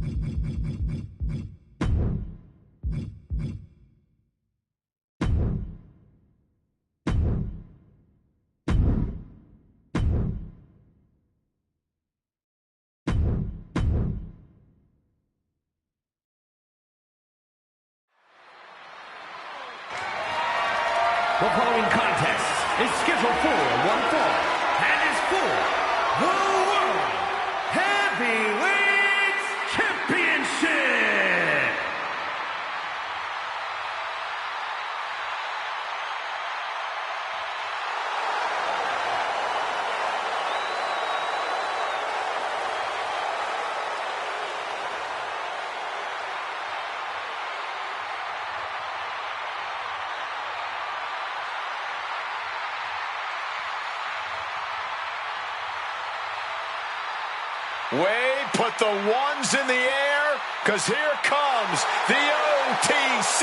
The following contest is scheduled for one fall and is for the World Heavyweight Championship. Wade, put the ones in the air, because here comes the OTC,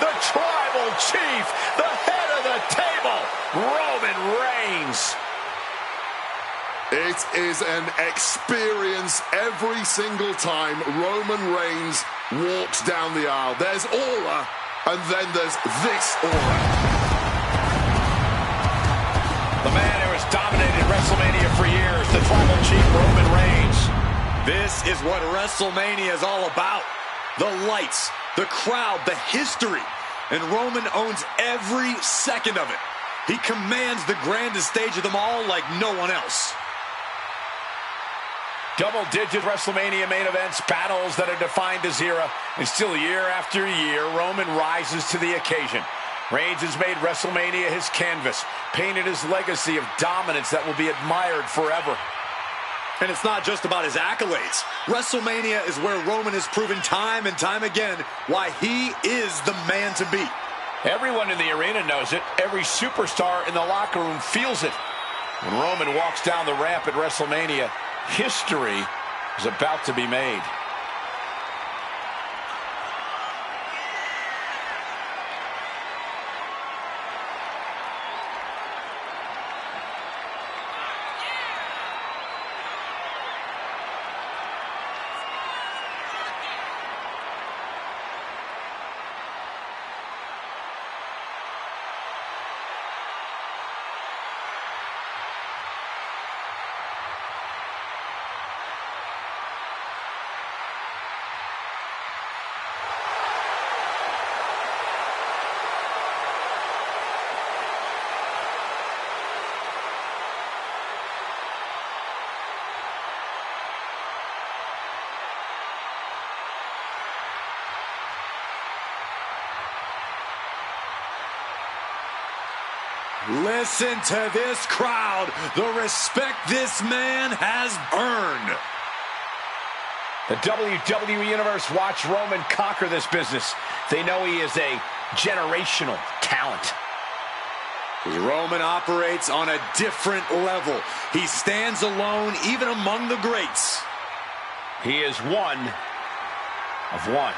the Tribal Chief, the head of the table, Roman Reigns. It is an experience every single time Roman Reigns walks down the aisle. There's aura, and then there's this aura. The man who has dominated WrestleMania for years, the Tribal Chief, Roman Reigns. This is what WrestleMania is all about. The lights, the crowd, the history. And Roman owns every second of it. He commands the grandest stage of them all like no one else. Double-digit WrestleMania main events, battles that have defined his era, and still year after year, Roman rises to the occasion. Reigns has made WrestleMania his canvas, painted his legacy of dominance that will be admired forever. And it's not just about his accolades. WrestleMania is where Roman has proven time and time again why he is the man to beat. Everyone in the arena knows it. Every superstar in the locker room feels it. When Roman walks down the ramp at WrestleMania, history is about to be made. Listen to this crowd, the respect this man has earned. The WWE Universe watched Roman conquer this business. They know he is a generational talent. Roman operates on a different level. He stands alone even among the greats. He is one of one.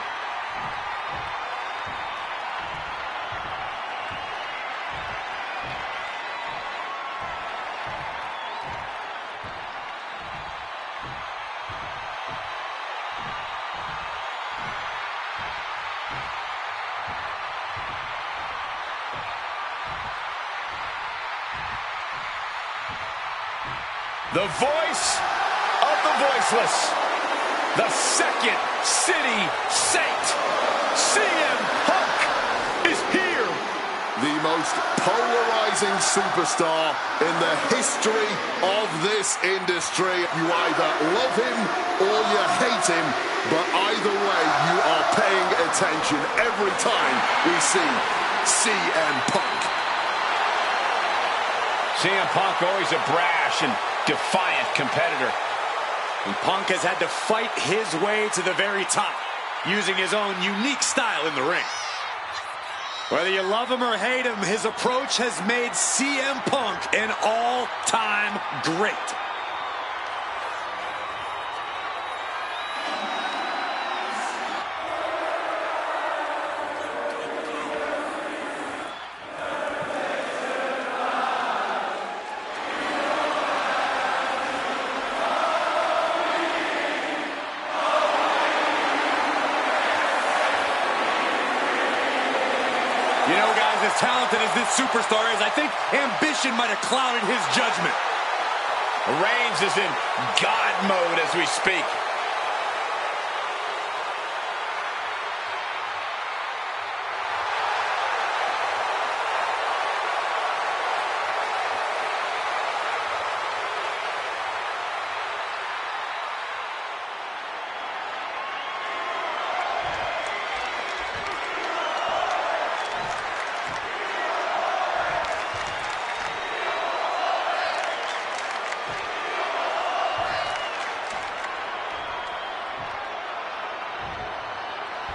The voice of the voiceless, the second city saint, CM Punk is here. The most polarizing superstar in the history of this industry. You either love him or you hate him, but either way, you are paying attention every time we see CM Punk. CM Punk, always a brash and defiant competitor. And Punk has had to fight his way to the very top, using his own unique style in the ring. Whether you love him or hate him, his approach has made CM Punk an all-time great. as this superstar is, I think ambition might have clouded his judgment. Reigns is in God mode as we speak.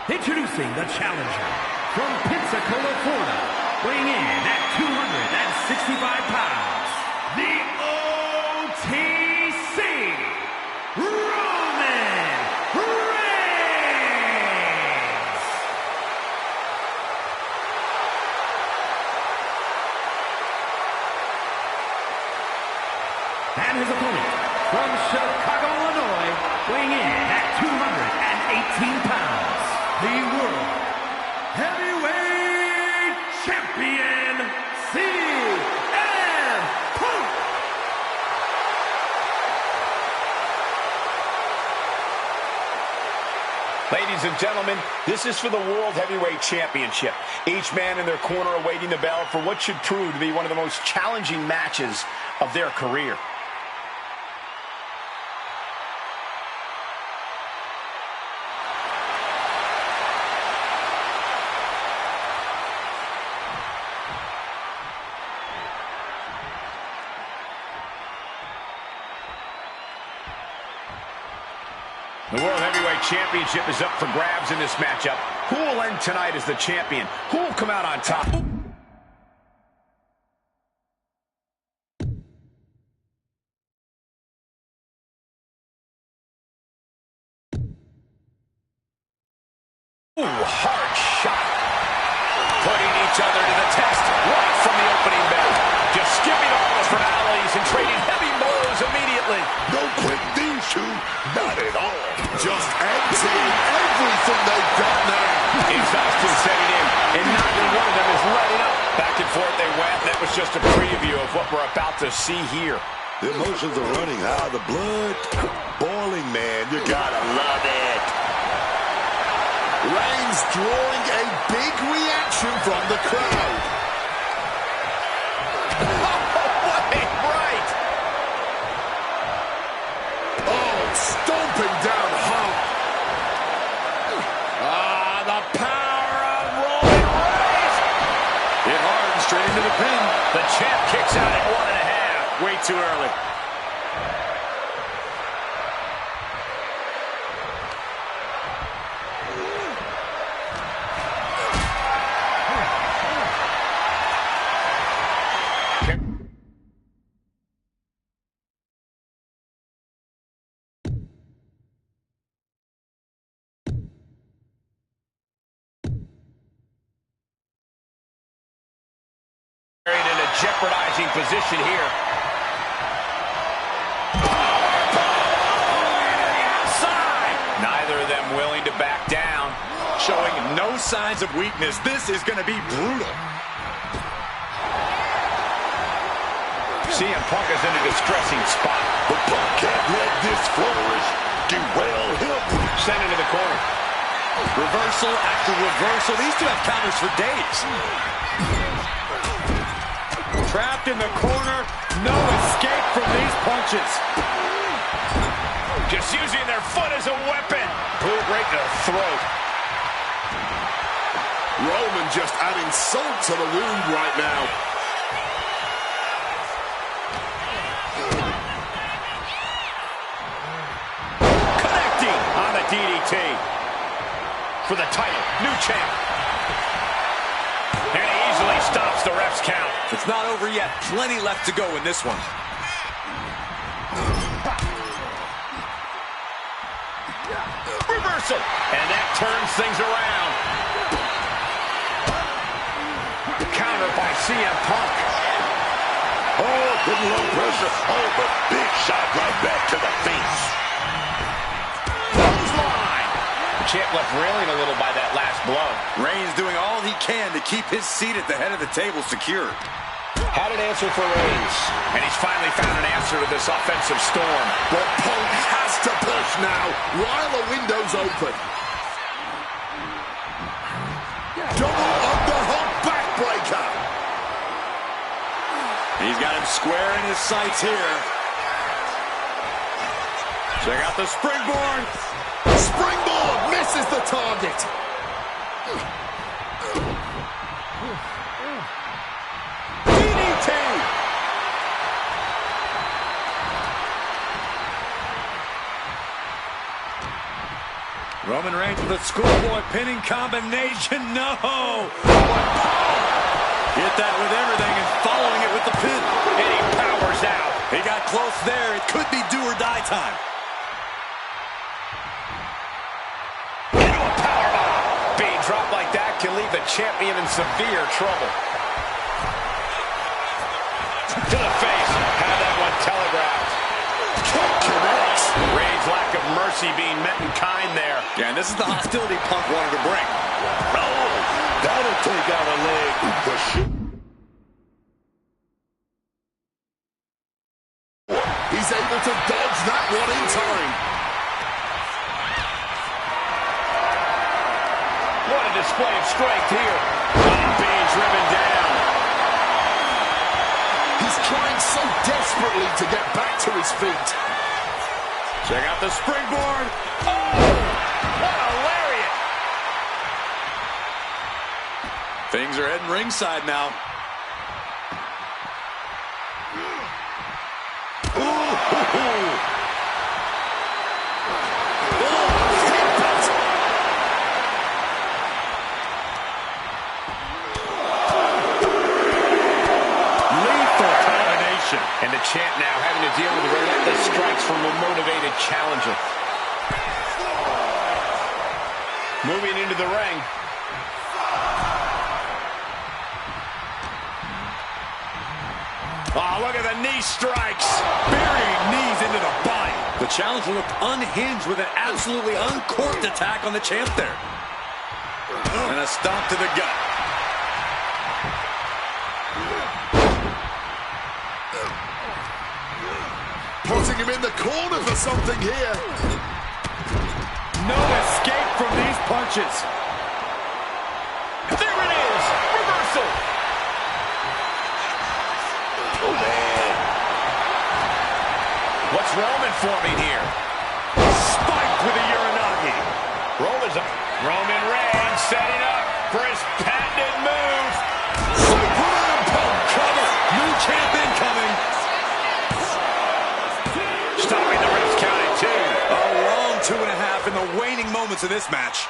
Introducing the challenger from Pensacola, Florida, weighing in at 265 pounds, the OTC, Roman Reigns! And his opponent from Chicago, Illinois, weighing in at 218 pounds, the World Heavyweight Champion, CM Punk! Ladies and gentlemen, this is for the World Heavyweight Championship. Each man in their corner awaiting the bell for what should prove to be one of the most challenging matches of their career. The World Heavyweight Championship is up for grabs in this matchup. Who will end tonight as the champion? Who will come out on top? Ooh, hard shot. Putting each other to the test right from the opening bell. Just skipping all the formalities and trading heavy blows immediately. No quick these two, not at all. Just emptying everything they've got now. Exhaustion setting in, and neither one of them is letting up. Back and forth they went. That was just a preview of what we're about to see here. The emotions are running high, the blood boiling, man. You gotta love it. Reigns drawing a big reaction from the crowd. Right. Oh, stomping down hard. The power of Roman Reigns. Hit hard and straight into the pin. The champ kicks out at 1.5. Way too early. In a jeopardizing position here. Outside. Neither of them willing to back down. Showing no signs of weakness. This is going to be brutal. CM Punk is in a distressing spot. But Punk can't let this flourish derail him. Sent into the corner. Reversal after reversal. These two have counters for days. Trapped in the corner. No escape from these punches. Just using their foot as a weapon. Boot right to the throat. Roman just adding salt to the wound right now. Connecting on the DDT. For the title, new champ. And he easily stops the ref's count. It's not over yet. Plenty left to go in this one. Reversal. And that turns things around. Counter by CM Punk. Oh, good low pressure. Oh, but big shot right back to the face. Clothesline. The champ left railing a little by that last blow. Reigns doing all he can to keep his seat at the head of the table secure. Had an answer for Reigns. And he's finally found an answer to this offensive storm. But Punk has to push now while the window's open. Double underhook backbreaker. He's got him square in his sights here. Check out the springboard. Springboard misses the target. DDT. Roman Reigns with a schoolboy pinning combination. No. Hit that with everything and following it with the pin. And he powers out. He got close there. It could be do or die time. Into a powerbomb. Being dropped like that can leave the champion in severe trouble. To the face. Had that one telegraphed. Connects. Reigns' lack of mercy being met in kind there. Yeah, and this is the hostility Punk wanted to bring. Oh, that'll take out a leg. He's able to dodge that one in time. What a display of strength here. Being driven down. He's trying so desperately to get back to his feet. Check out the springboard. Oh, what a lariat. Things are heading ringside now. And the champ now having to deal with relentless strikes from a motivated challenger. Moving into the ring. Oh, look at the knee strikes. Burying knees into the body. The challenger looked unhinged with an absolutely uncorked attack on the champ there. And a stomp to the gut. Putting him in the corner for something here. No escape from these punches. There it is. Reversal. Oh, man. What's Roman forming here? Spiked with a Uranagi. Roman Reigns setting up for his patented move. Superman Punk Cover. New champ incoming. Stopping the ref's count at 2. A long 2.5 in the waning moments of this match.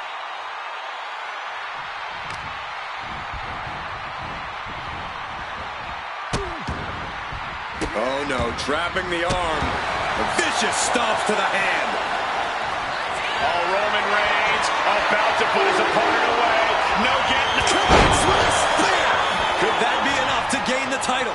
Oh no, trapping the arm. A vicious stomp to the hand. Oh, Roman Reigns about to put his opponent away. No getting the connects with a spear. Could that be enough to gain the title?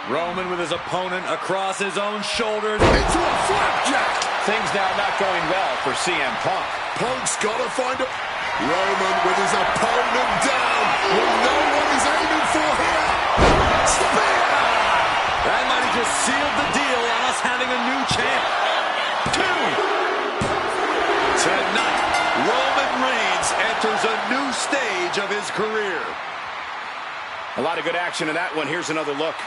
Roman with his opponent across his own shoulders. Into a flapjack. Things now not going well for CM Punk. Punk's got to find a... Roman with his opponent down. When no one is aiming for here. Spear. That might have just sealed the deal on us having a new champ. 2. Tonight, Roman Reigns enters a new stage of his career. A lot of good action in that one. Here's another look.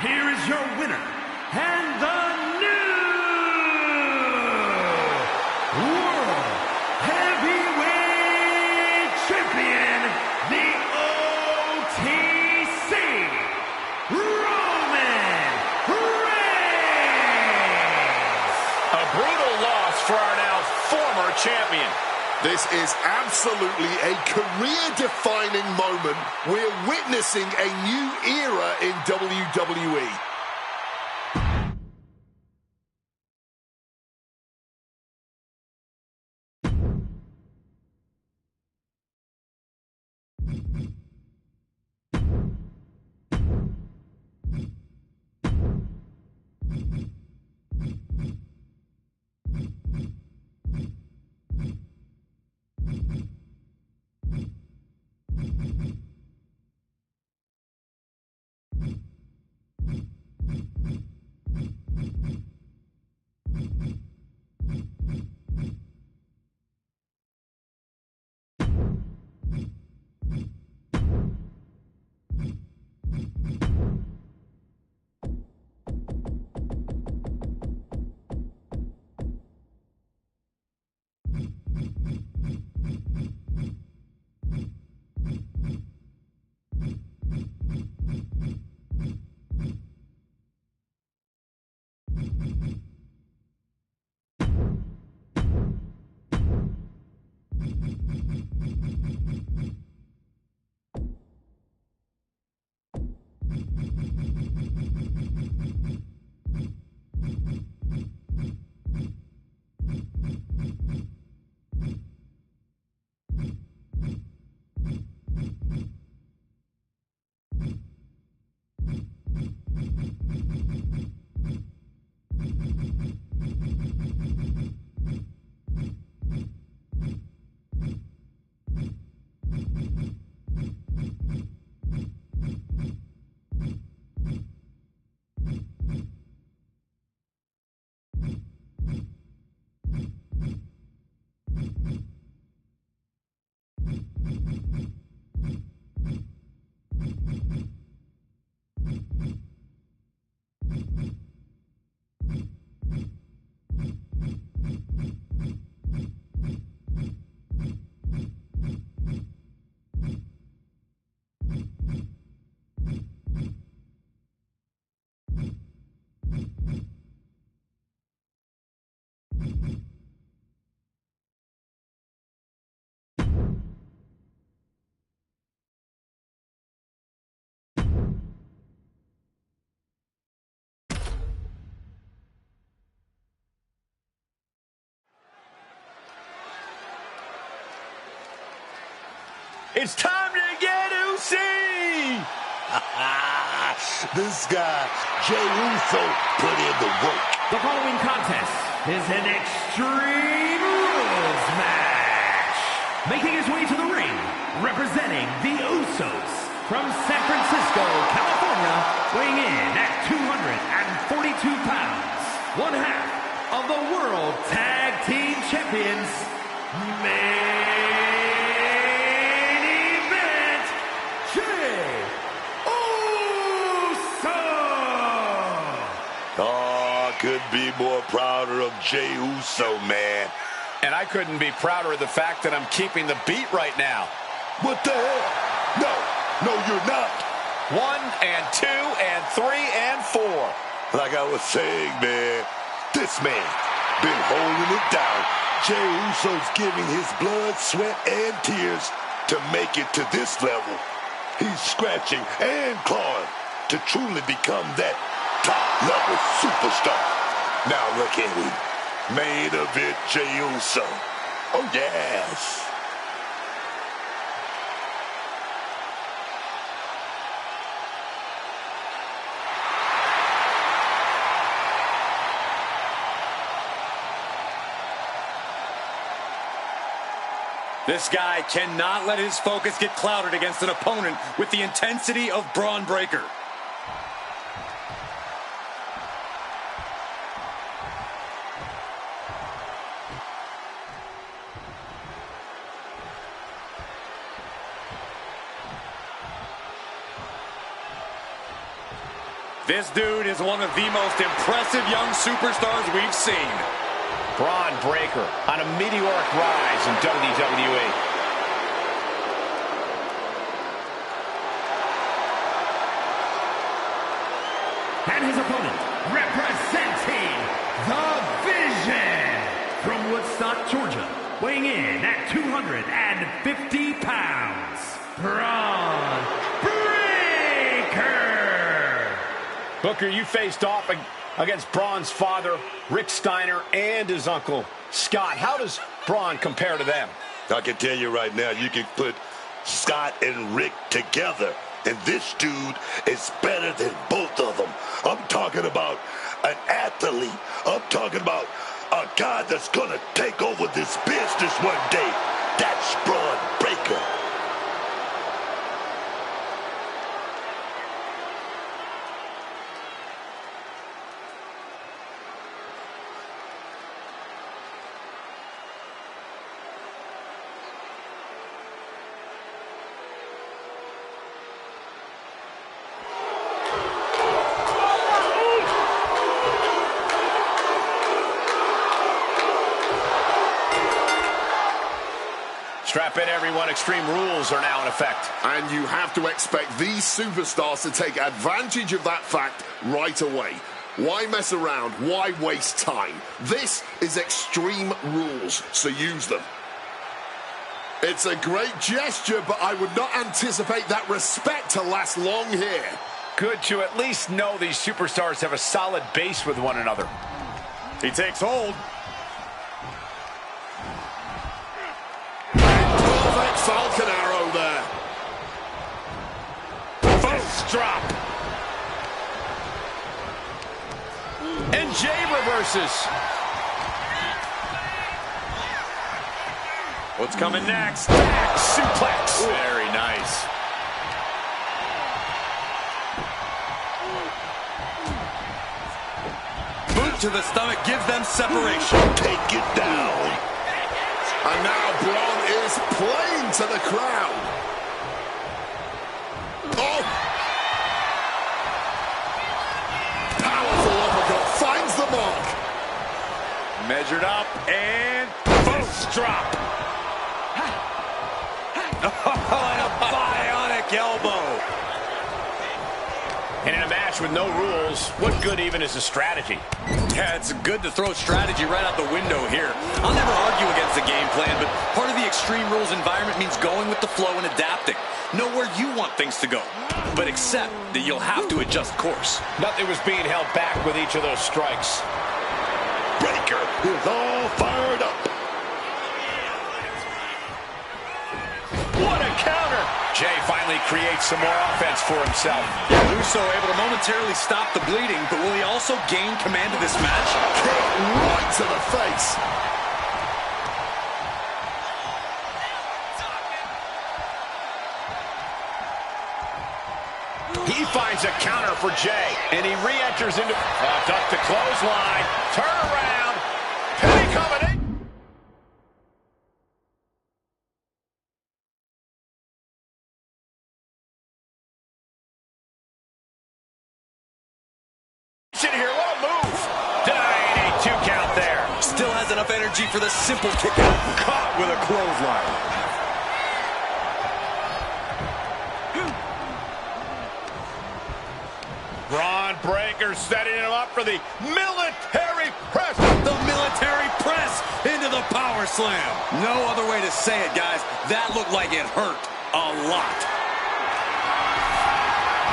Here is your winner, and the new World Heavyweight Champion, the OTC, Roman Reigns. A brutal loss for our now former champion. This is absolutely a career-defining moment. We're witnessing a new era in WWE. It's time to get Uzi! This guy, Jey Uso, put in the work. The following contest is an Extreme Rules match. Making his way to the ring, representing the Usos from San Francisco, California, weighing in at 242 pounds, one half of the World Tag Team Champions, Couldn't be more prouder of Jey Uso, man. And I couldn't be prouder of the fact that I'm keeping the beat right now. What the hell? No, you're not. 1 and 2 and 3 and 4. Like I was saying, man, this man been holding it down. Jey Uso's giving his blood, sweat, and tears to make it to this level. He's scratching and clawing to truly become that top-level superstar. Now look at him. Main event Jey Uso. Oh, yes. This guy cannot let his focus get clouded against an opponent with the intensity of Braun Breaker. This dude is one of the most impressive young superstars we've seen. Braun Breaker on a meteoric rise in WWE. And his opponent, representing the Vision, from Woodstock, Georgia, weighing in at 250 pounds, Braun Breaker. Booker, you faced off against Braun's father, Rick Steiner, and his uncle, Scott. How does Braun compare to them? I can tell you right now, you can put Scott and Rick together, and this dude is better than both of them. I'm talking about an athlete. I'm talking about a guy that's going to take over this business one day. That's Braun Breaker. Strap in, everyone. Extreme rules are now in effect. And you have to expect these superstars to take advantage of that fact right away. Why mess around? Why waste time? This is Extreme Rules, so use them. It's a great gesture, but I would not anticipate that respect to last long here. Good to at least know these superstars have a solid base with one another. He takes hold. Perfect Falcon Arrow there. First drop. And Jay reverses. What's coming next? Back suplex. Very nice. Boot to the stomach gives them separation. Take it down. And now Braun is playing to the crowd. Oh! Powerful uppercut finds the mark. Measured up and First drop. oh, and a bionic elbow. And in a match with no rules, what good even is a strategy? Yeah, it's good to throw strategy right out the window here. I'll never argue against the game plan, but part of the Extreme Rules environment means going with the flow and adapting. Know where you want things to go, but accept that you'll have to adjust course. Nothing was being held back with each of those strikes. Breaker is all fired up. What a counter! Jay finally creates some more offense for himself. Yeah, Uso able to momentarily stop the bleeding, but will he also gain command of this match? Kick right to the face. He finds a counter for Jay, and he re-enters into... duck to clothesline, turn around, penny combination. Here, what a move. Denied a 2 count there. Still has enough energy for the simple kick out. Caught with a clothesline. Braun Breaker setting him up for the military press. The military press into the power slam. No other way to say it, guys. That looked like it hurt a lot.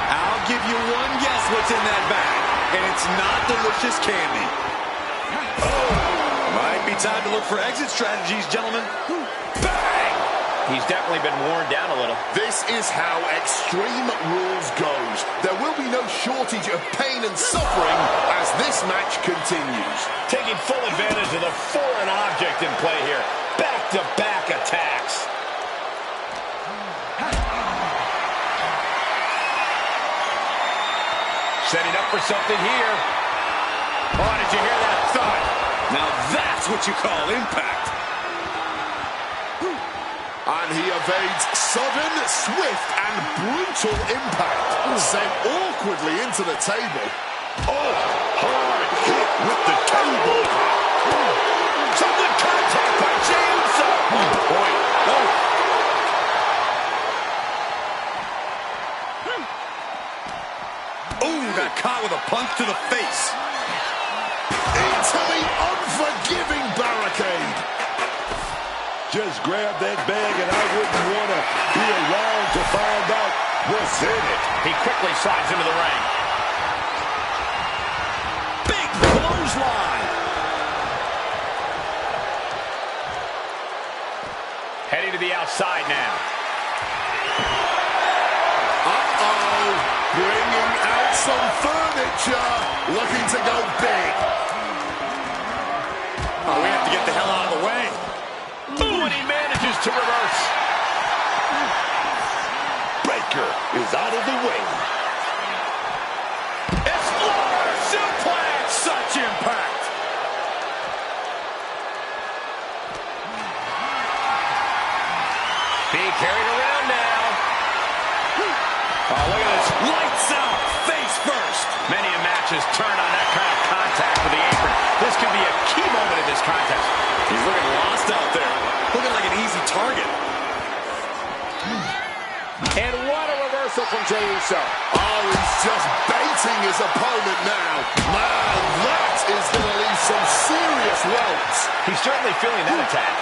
I'll give you one guess what's in that bag. And it's not delicious candy. Oh, might be time to look for exit strategies, gentlemen. Bang! He's definitely been worn down a little. This is how Extreme Rules goes. There will be no shortage of pain and suffering as this match continues. Taking full advantage of the foreign object in play here. Back-to-back attacks. Setting up for something here. Oh, did you hear that thud? Now that's what you call impact. And he evades sudden, swift, and brutal impact, sent awkwardly into the table. Oh, hard hit with the table. Sudden contact by James. Oh, boy. Oh. Ooh, got caught with a punch to the face. Into the unforgiving barricade. Just grab that bag and I wouldn't want to be around to find out what's in it. He quickly slides into the ring. Big clothesline. Heading to the outside now. Uh-oh. Bringing out some furniture. Looking to go big. Oh, we have to get the hell out of the way. Ooh, and he manages to reverse. Breaker is out of the way. Explorer suplex. Such impact. Being carried around now. Oh, look at this. Lights out, face first. Many a match has turned on that kind of contact with the apron. This could be a key moment in this contest. He's looking lost out there. Looking like an easy target. And what a reversal from Jey Uso. Oh, he's just baiting his opponent now. Man, that is going to leave some serious welts. He's certainly feeling that attack.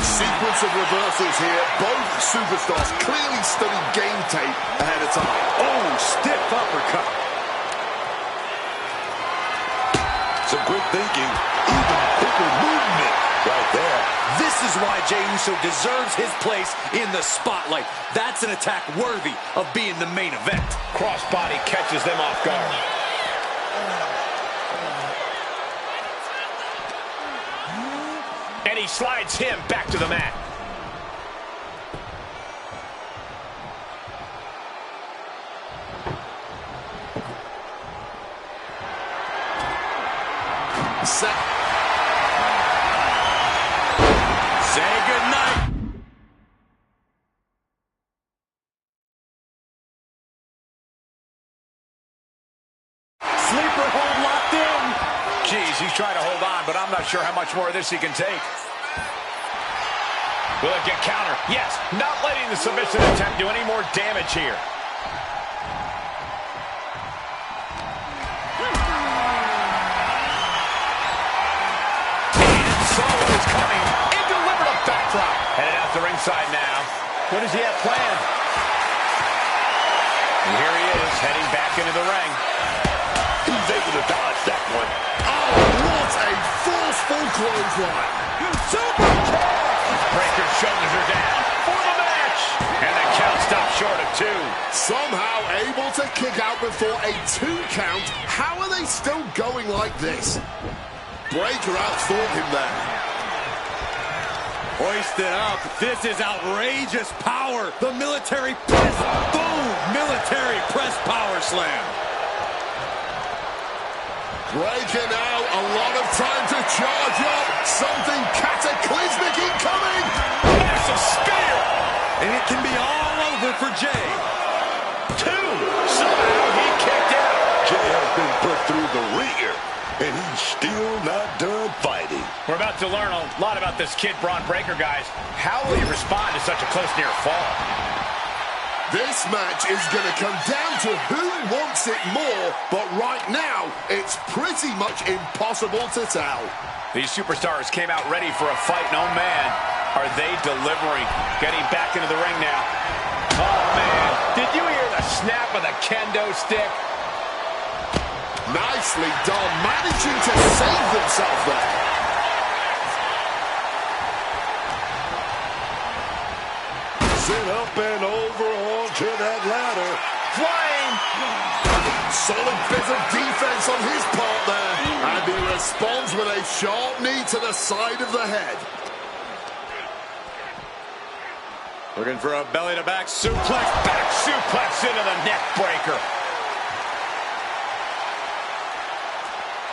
Sequence of reversals here. Both superstars clearly studied game tape ahead of time. Oh, stiff uppercut. Some quick thinking, even quicker movement right there. This is why Jey Uso deserves his place in the spotlight. That's an attack worthy of being the main event. Crossbody catches them off guard. And he slides him back to the mat. Say goodnight. Sleeper hold locked in. Jeez, he's trying to hold on, but I'm not sure how much more of this he can take. Will it get counter? Yes, not letting the submission attempt do any more damage here. And Solo is coming and delivered a backdrop. Headed out to ringside now. What does he have planned? And here he is, heading back into the ring. He's able to dodge that one. Oh, what a forceful clothesline. Super kick! Breaker's shoulders are down for the match. And the count stops short of 2. Somehow able to kick out before a 2 count. How are they still going like this? Breaker outthought him there. Hoisted up. This is outrageous power. The military press. Boom! Military press power slam. Breaker now, a lot of time to charge up. Something cataclysmic incoming. Massive spear. And it can be all over for Jey. 2. Somehow he kicked out. Jey has been put through the ringer, and he's still not done fighting. We're about to learn a lot about this kid, Braun Breaker, guys. How will he respond to such a close near fall? This match is going to come down to who wants it more, but right now, it's pretty much impossible to tell. These superstars came out ready for a fight, and oh man, are they delivering. Getting back into the ring now. Oh man, did you hear the snap of the kendo stick? Nicely done, managing to save themselves there. Sit up and over onto that ladder. Flying! Solid bit of defense on his part there. And he responds with a sharp knee to the side of the head. Looking for a belly-to-back suplex. Back suplex into the neck breaker.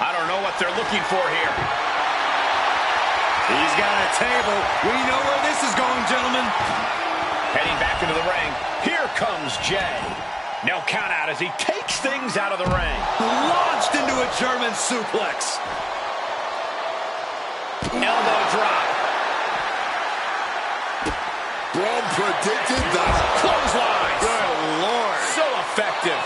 I don't know what they're looking for here. He's got a table. We know where this is going, gentlemen. Heading back into the ring, here comes Jay. No count out as he takes things out of the ring. Launched into a German suplex. Elbow drop. Braun predicted that. Clothesline. Good Lord. So effective.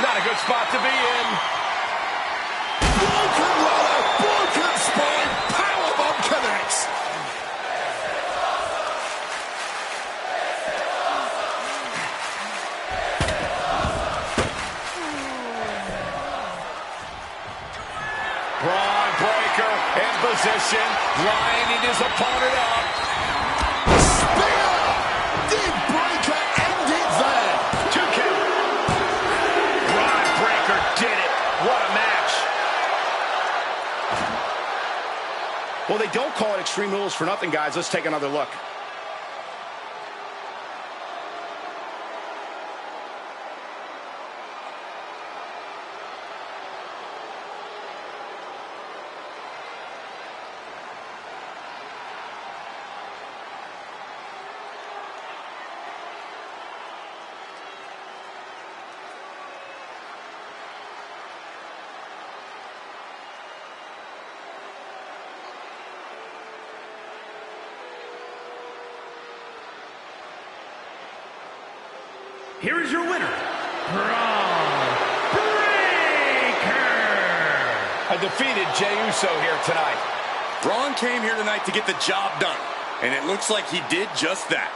Not a good spot to be in. Broken roller, broken spine, powerbomb connects. Braun breaker in position, lining his opponent up. Spear! Did breaker end it there? 2 count. Braun breaker did it. What a match. Well, they don't call it Extreme Rules for nothing, guys. Let's take another look. Here is your winner, Braun Breaker. A defeated Jey Uso here tonight. Braun came here tonight to get the job done, and it looks like he did just that.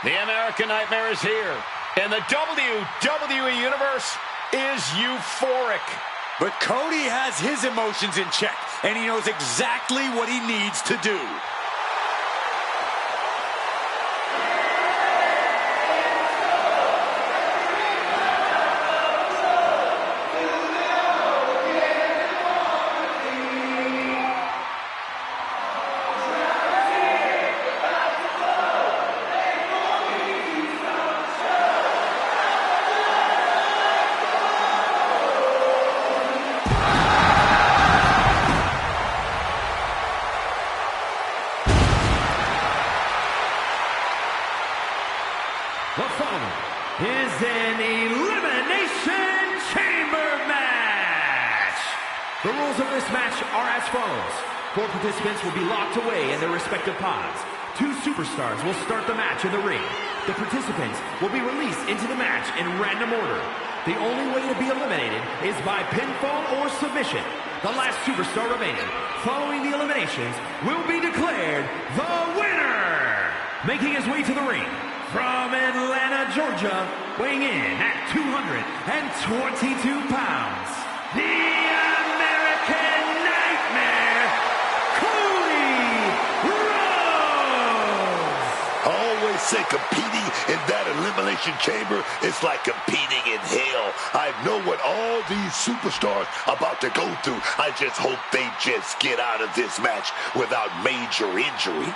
The American Nightmare is here, and the WWE Universe is euphoric. But Cody has his emotions in check, and he knows exactly what he needs to do. The following is an Elimination Chamber match. The rules of this match are as follows. 4 participants will be locked away in their respective pods. 2 superstars will start the match in the ring. The participants will be released into the match in random order. The only way to be eliminated is by pinfall or submission. The last superstar remaining following the eliminations will be declared the winner. Making his way to the ring, from Atlanta, Georgia, weighing in at 222 pounds, the American Nightmare, Cody Rhodes! I always say competing in that elimination chamber is like competing in hell. I know what all these superstars are about to go through. I just hope they just get out of this match without major injury.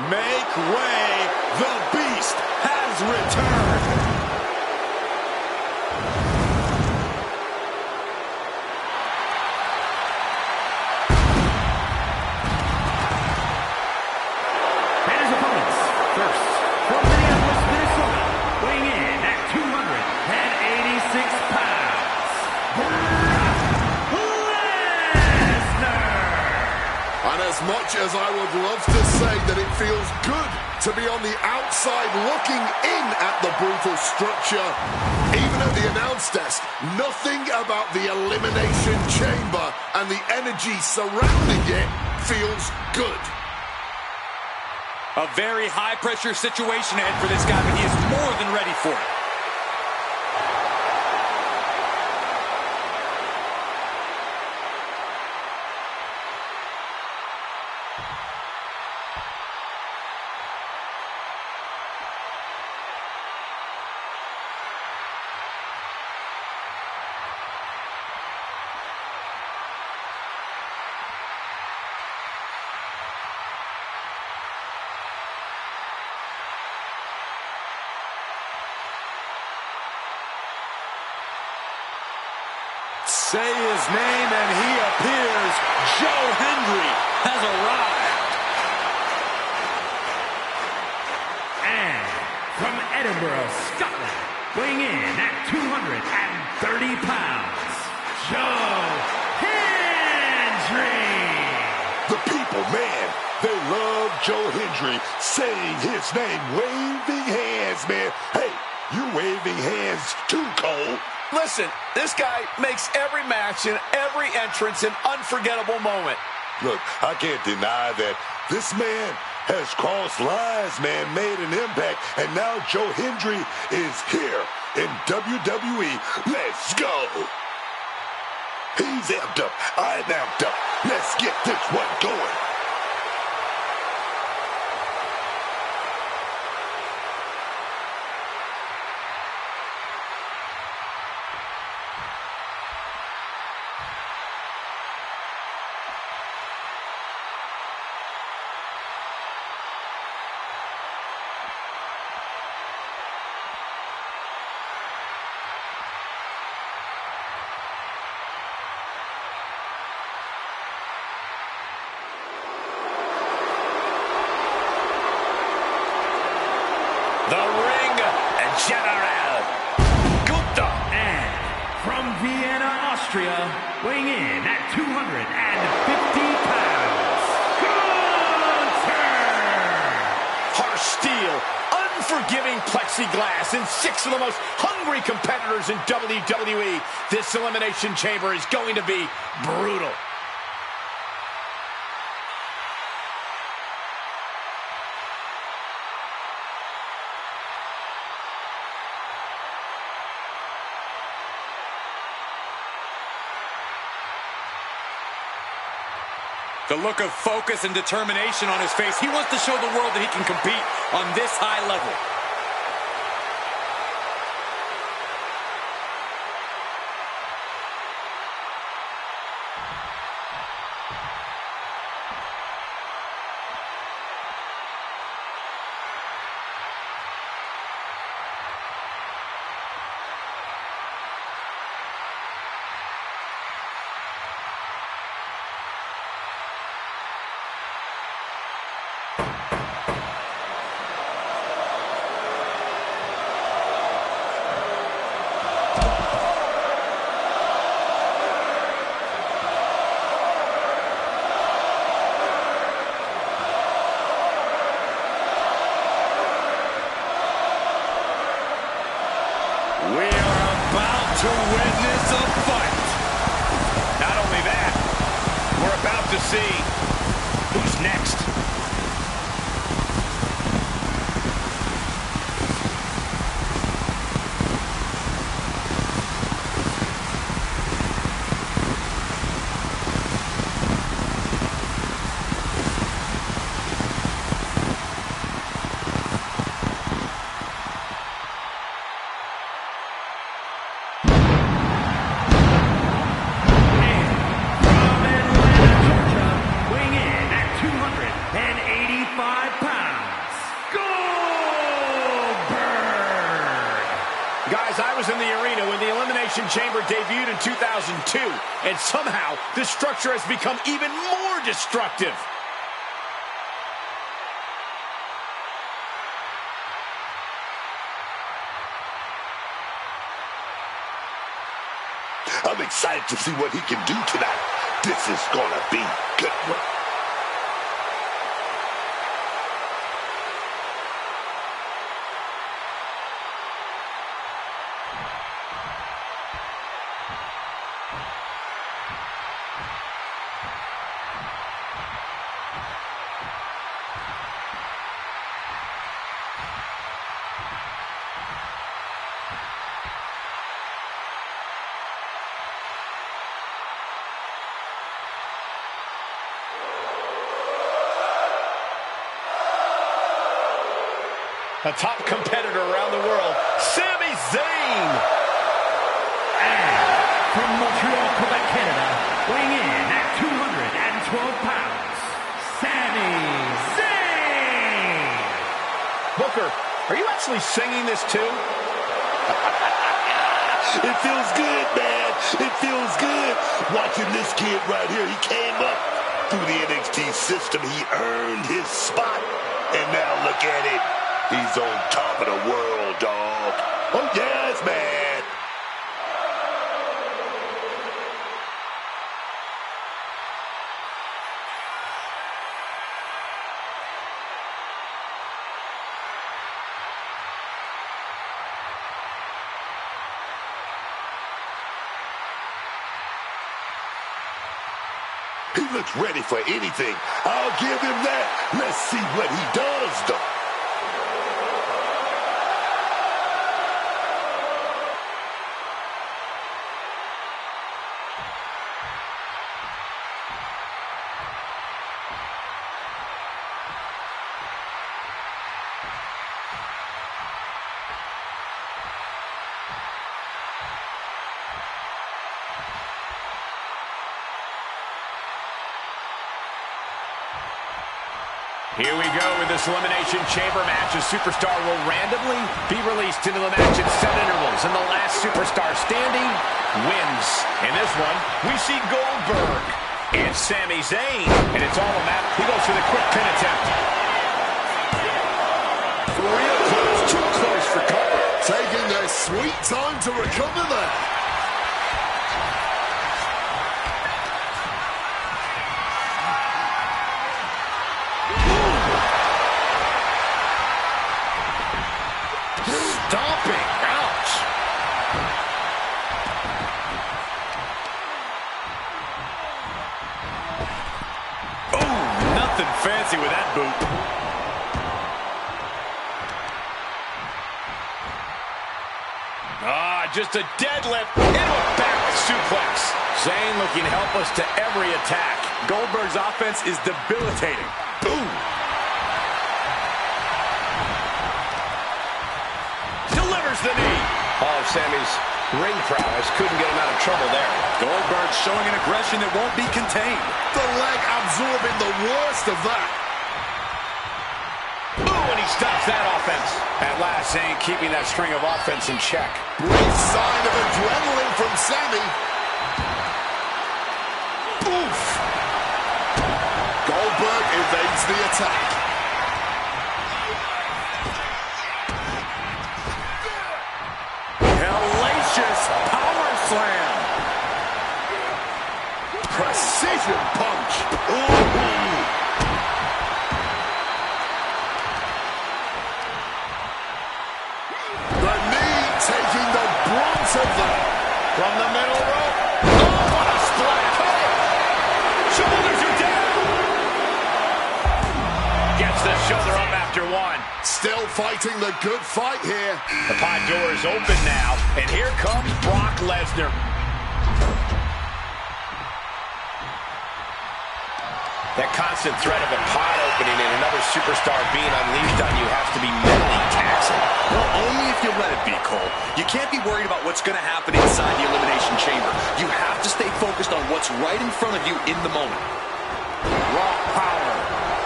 Make way, the Beast has returned. And his opponents, first, from Minneapolis, Minnesota, weighing in at 286 pounds, Brock Lesnar! And as much as I would love to say that it feels good to be on the outside looking in at the brutal structure, even at the announce desk, nothing about the Elimination Chamber and the energy surrounding it feels good. A very high-pressure situation ahead for this guy, but he is more than ready for it. Say his name and he appears. Joe Hendry has arrived. And from Edinburgh, Scotland, weighing in at 230 pounds, Joe Hendry. The people, man, they love Joe Hendry saying his name, waving hands, man. Hey, you waving hands too, Cole. Listen, this guy makes every match and every entrance an unforgettable moment. Look, I can't deny that this man has crossed lines, man, made an impact, and now Joe Hendry is here in WWE. Let's go. He's amped up. I'm amped up. Let's get this one going. The Ring General Gupta. And from Vienna, Austria, weighing in at 250 pounds, Gunther. Harsh steel, unforgiving plexiglass, and 6 of the most hungry competitors in WWE. This Elimination Chamber is going to be brutal. The look of focus and determination on his face. He wants to show the world that he can compete on this high level. We are about to witness a fight. Not only that, we're about to see who's next. I was in the arena when the Elimination Chamber debuted in 2002, and somehow this structure has become even more destructive. I'm excited to see what he can do tonight. This is gonna be a good one. A top competitor around the world, Sami Zayn. And from Montreal, Quebec, Canada, weighing in at 212 pounds, Sami Zayn. Booker, are you actually singing this too? It feels good, man. It feels good. Watching this kid right here, he came up through the NXT system. He earned his spot. And now look at it. He's on top of the world, dog. Oh, yes, man. He looks ready for anything. I'll give him that. Let's see what he does, though. Here we go with this Elimination Chamber match. A superstar will randomly be released into the match in set intervals, and the last superstar standing wins. In this one, we see Goldberg and Sami Zayn, and it's all a matter. He goes for the quick pin attempt. Real close, too close for cover. Taking their sweet time to recover there. Stomping. Ouch. Oh, nothing fancy with that boot. Just a deadlift into a back suplex. Zayn looking helpless to every attack. Goldberg's offense is debilitating. Ooh. Delivers the knee. All of Sami's ring prowess couldn't get him out of trouble there. Goldberg showing an aggression that won't be contained. The leg absorbing the worst of that. Ooh, and he stops that offense. At last, Zayn keeping that string of offense in check. Brief sign of adrenaline from Sami. Oof. Goldberg evades the attack. Hellacious power slam. Precision punch. Ooh. The knee taking the brunt of that. From the middle rope. Oh, what a splash. Shoulders are down. Gets the shoulder up after one. Still fighting the good fight here. The pod door is open now, and here comes Brock Lesnar. That constant threat of a pod opening and another superstar being unleashed on you has to be mentally taxing. Well, only if you let it be, Cole. You can't be worried about what's going to happen inside the Elimination Chamber. You have to stay focused on what's right in front of you in the moment. Raw power.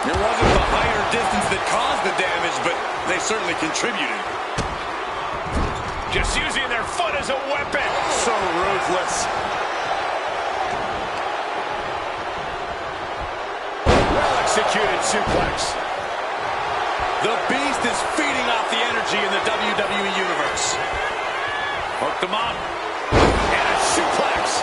It wasn't the higher distance that caused the damage, but they certainly contributed. Just using their foot as a weapon. So ruthless. Well-executed suplex. The Beast is feeding off the energy in the WWE Universe. Hooked him up. And a suplex.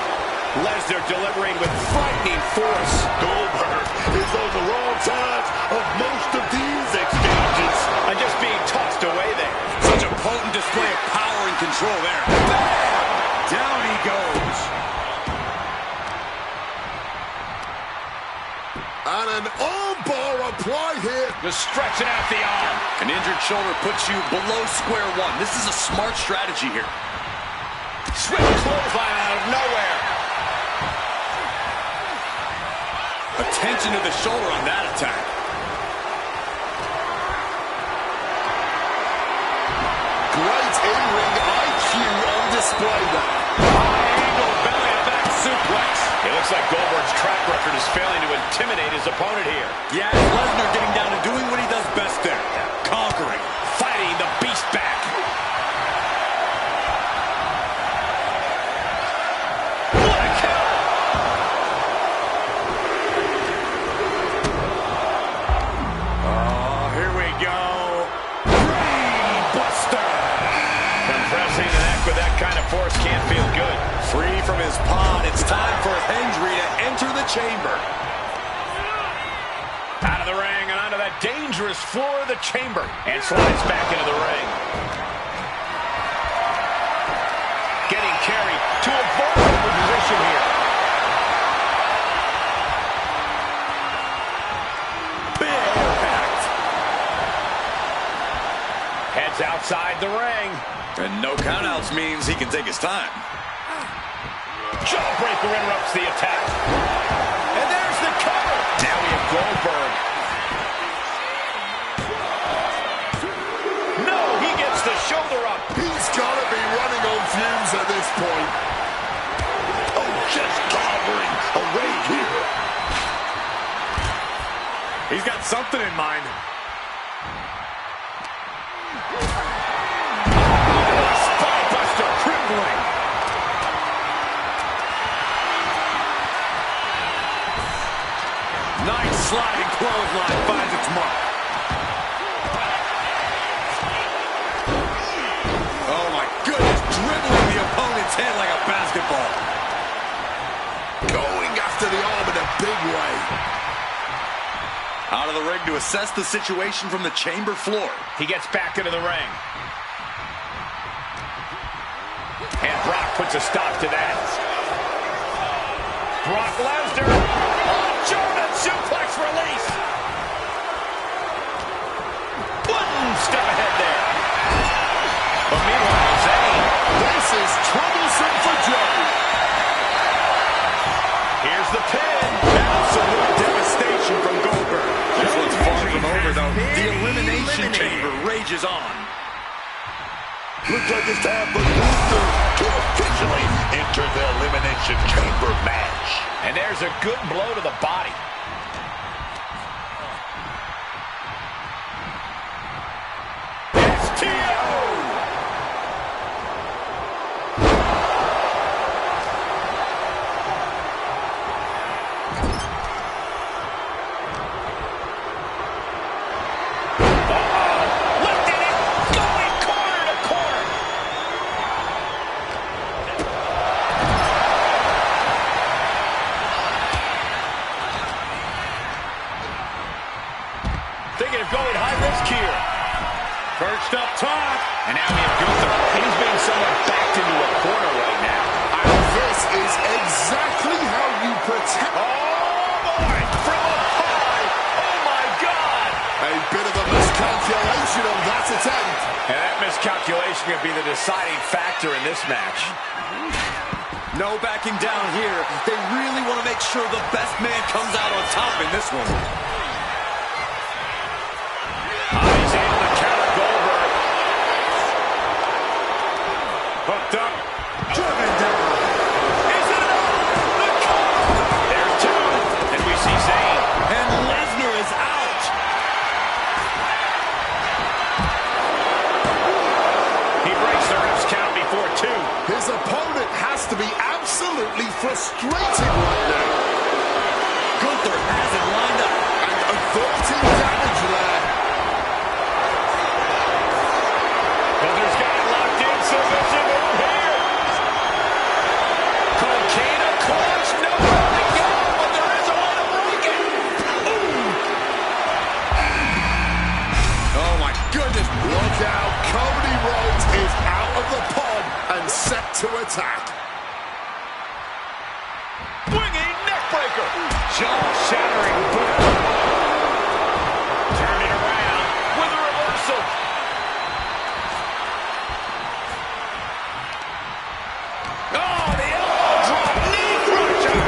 Lesnar delivering with frightening force. Goldberg is on the wrong side of most of these exchanges. And just being tossed away there. Such a potent display of power and control there. Bam! Down he goes. And an armbar applied here. Just stretching out the arm. An injured shoulder puts you below square one. This is a smart strategy here. Swift clothesline out of nowhere. Attention to the shoulder on that attack. Great in-ring IQ on display there. High angle belly to back suplex. It looks like Goldberg's track record is failing to intimidate his opponent here. Yeah, Lesnar getting down and doing what he does best there. Conquering. Fighting the Beast back. What a kill. on. It's time for Hendry to enter the chamber. Out of the ring and onto that dangerous floor of the chamber. And slides back into the ring. Getting carried to a vulnerable position here. Big impact. Heads outside the ring. And no countouts means he can take his time. Jawbreaker interrupts the attack. And there's the cover. Now we have Goldberg. No, he gets the shoulder up. He's got to be running on fumes at this point. Oh, just clobbering away here. He's got something in mind. Spinebuster crippling. Nice sliding clothesline finds its mark. Oh my goodness, dribbling the opponent's head like a basketball. Going after the arm in a big way. Out of the ring to assess the situation from the chamber floor. He gets back into the ring. And Brock puts a stop to that. Brock Lesnar. Oh, German suplex release. One step ahead there. But meanwhile, Zayn. This is troublesome for Joe. Here's the pin. Absolute devastation from Goldberg. This one's far from over, though. The elimination chamber rages on. Looks like it's time for Luther to officially enter the Elimination Chamber match. And there's a good blow to the body. Thinking of going high risk here. Perched up top. And now we have Gunther. He's being somewhat backed into a corner right now. And this is exactly how you protect. Oh, boy. From up high. Oh, my God. A bit of a miscalculation on that attempt. And that miscalculation could be the deciding factor in this match. No backing down here. They really want to make sure the best man comes out on top in this one. He's able to counter Goldberg. Hooked up. Driven down. Is it enough? The cover. There's two. And we see Zayn. And Lesnar is out. He breaks the ref's count before two. His opponent has to be absolutely frustrated right now. Gunther has it lined up. And averting damage there. Gunther's got it locked in. Submission move here. Cocaine clutch. Nowhere to go. But there is a way to break it. Oh my goodness. Look out. Cody Rhodes is out of the pod and set to attack. Swinging neckbreaker. Jaw-shattering boot. Turn it around with a reversal. Oh, the elbow drop. Knee crusher.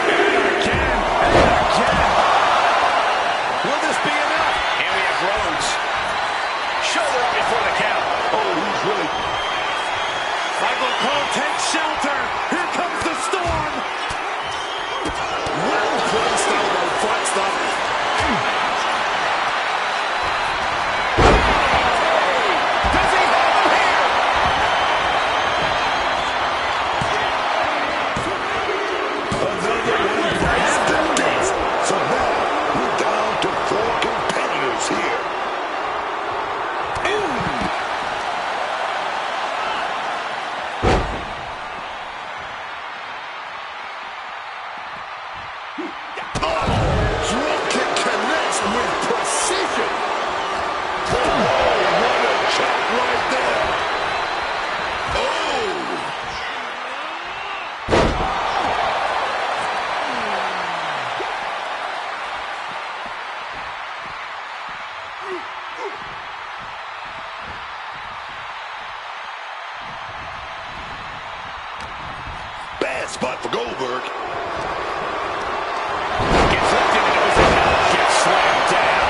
And again. And again. Will this be enough? And we have Rhodes. Shoulder up before the count. Oh, he's really... Michael Cole takes shelter. Here comes the storm. Well-placed elbow fights that. Does he have him here? Another one breaks the desk. So now we're down to 4 competitors here. Drop kick connects with precision. Oh, what a chop right there. Oh! Bad spot for Goldberg. Gets lifted into position. Gets slammed down.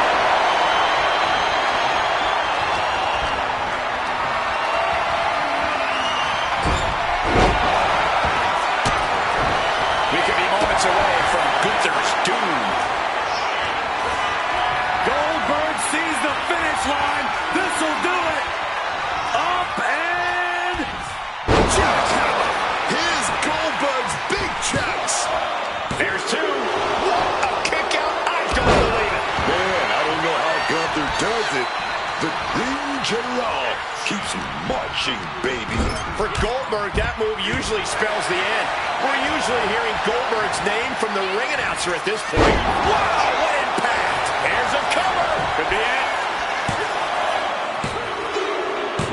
We could be moments away from Gunther's doom. Goldberg sees the finish line. This'll do it. Up and Jackhammer. Here's Goldberg's big chance. There's two. What a kick out. I don't believe it. Man, I don't know how Gunther does it. The ring general keeps marching, baby. For Goldberg, that move usually spells the end. We're usually hearing Goldberg's name from the ring announcer at this point. Wow, what impact. Here's a cover. Could be it.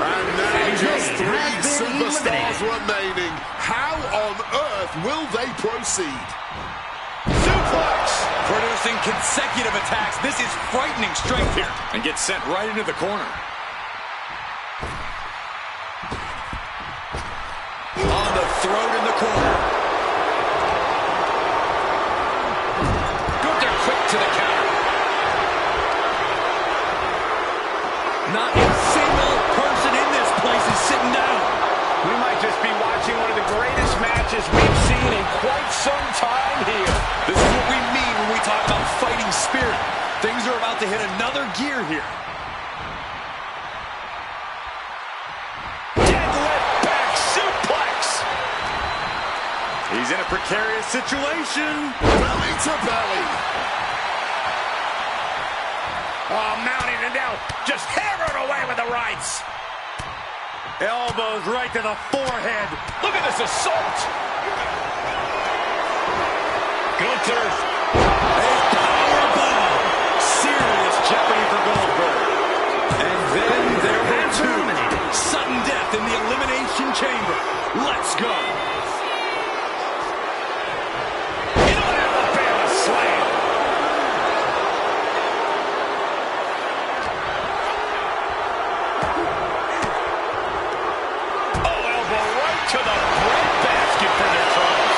And now just three superstars remaining. How on earth will they proceed? Suplex. Producing consecutive attacks. This is frightening strength here. And gets sent right into the corner. On the throat in the corner. Gunther quick to the counter. not a single person in this place is sitting down. We might just be watching one of the greatest matches we've seen in quite some time here. This is what we mean when we talk about fighting spirit. Things are about to hit another gear here. Deadlift back suplex. He's in a precarious situation. Belly to belly. Oh, mounting and now just hammered away with the rights. Elbows right to the forehead. Look at this assault. Gunther. A powerbomb. Serious jeopardy for Goldberg. And then there were two. Sudden death in the Elimination Chamber. Let's go. Into an Alabama slam. Oh, elbow right to the breadbasket for their troubles.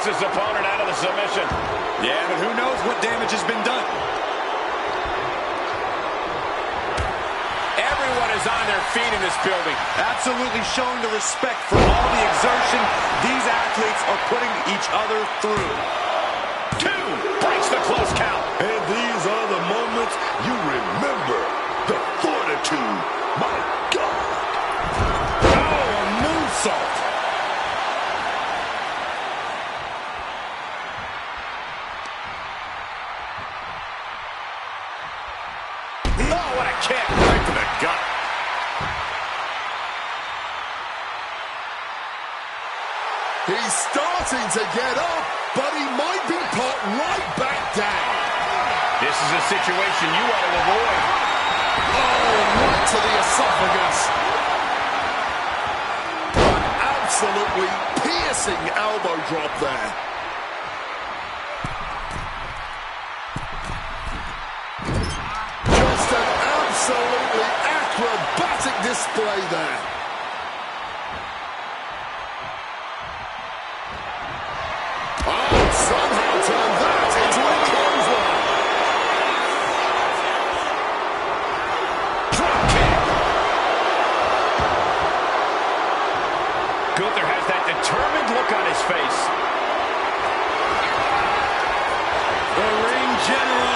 His opponent out of the submission. Yeah, but who knows what damage has been done. Everyone is on their feet in this building. Absolutely showing the respect for all the exertion these athletes are putting each other through. Two breaks the close count. And these are the moments you remember. The fortitude. My God. Oh, a moonsault. Kick right to the gut. He's starting to get up, but he might be put right back down. This is a situation you want to avoid. Oh, right to the esophagus. An absolutely piercing elbow drop there. Absolutely acrobatic display there. Oh, somehow turned that into a clothesline. Drop kick. Gunther has that determined look on his face. The ring general.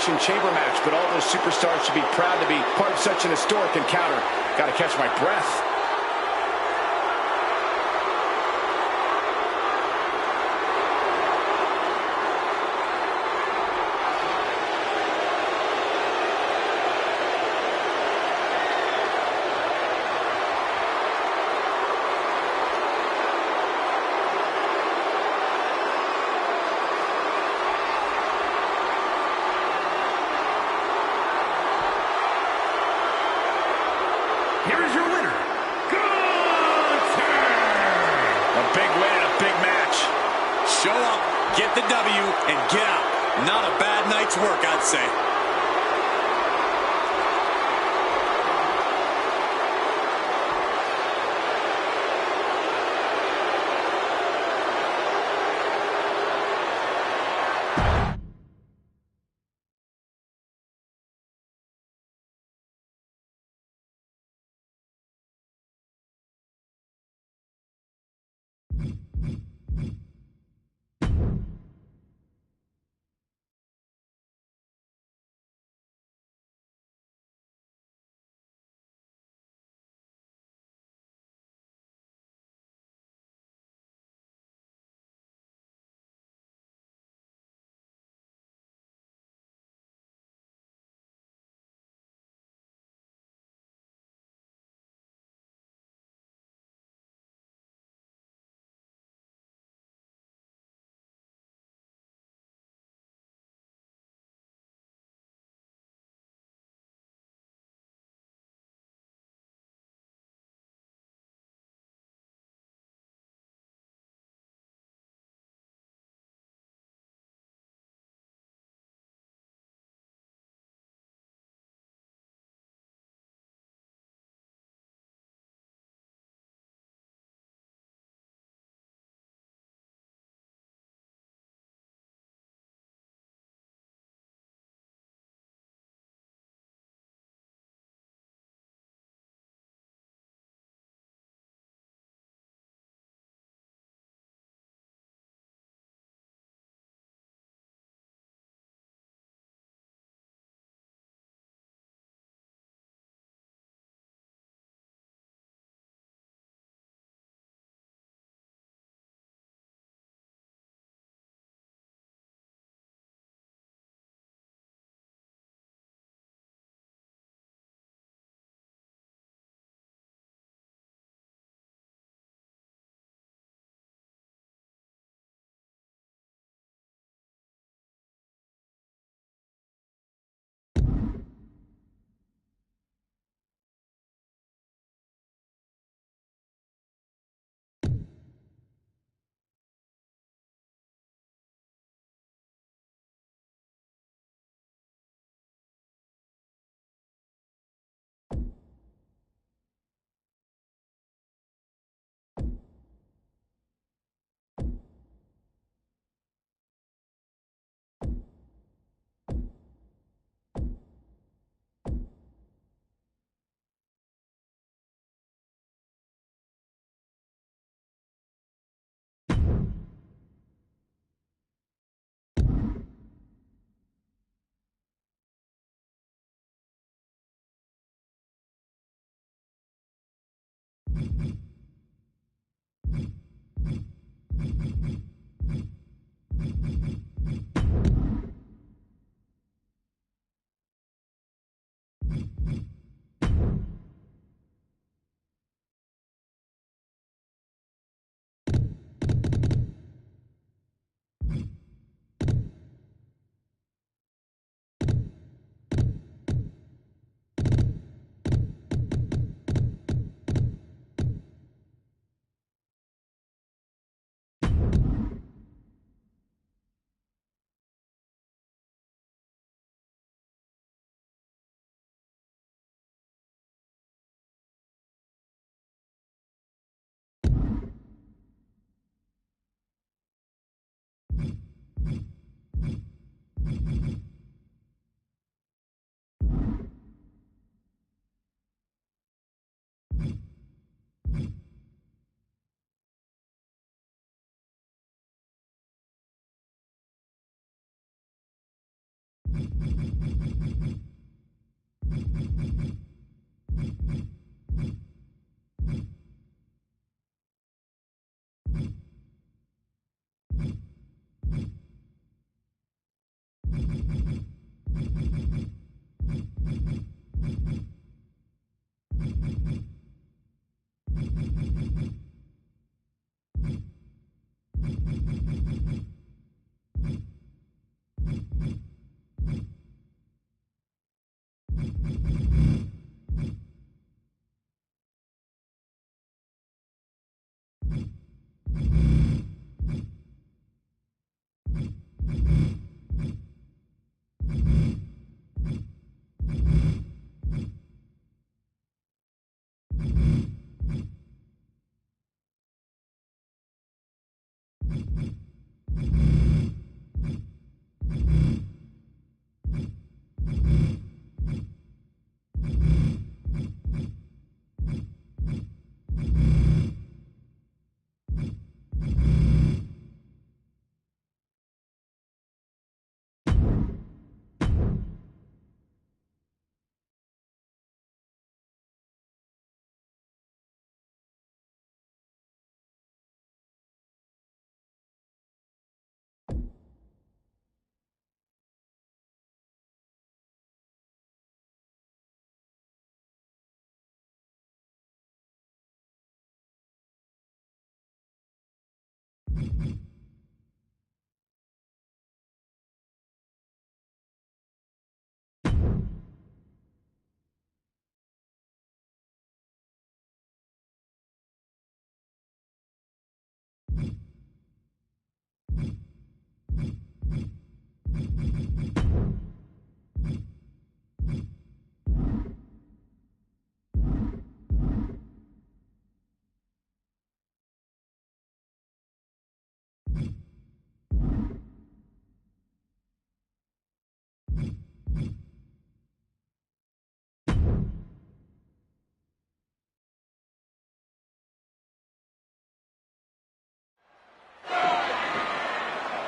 Elimination Chamber match, but all those superstars should be proud to be part of such an historic encounter. Gotta catch my breath. Here is your winner, Gunther! A big win and a big match. Show up, get the W, and get out. Not a bad night's work, I'd say.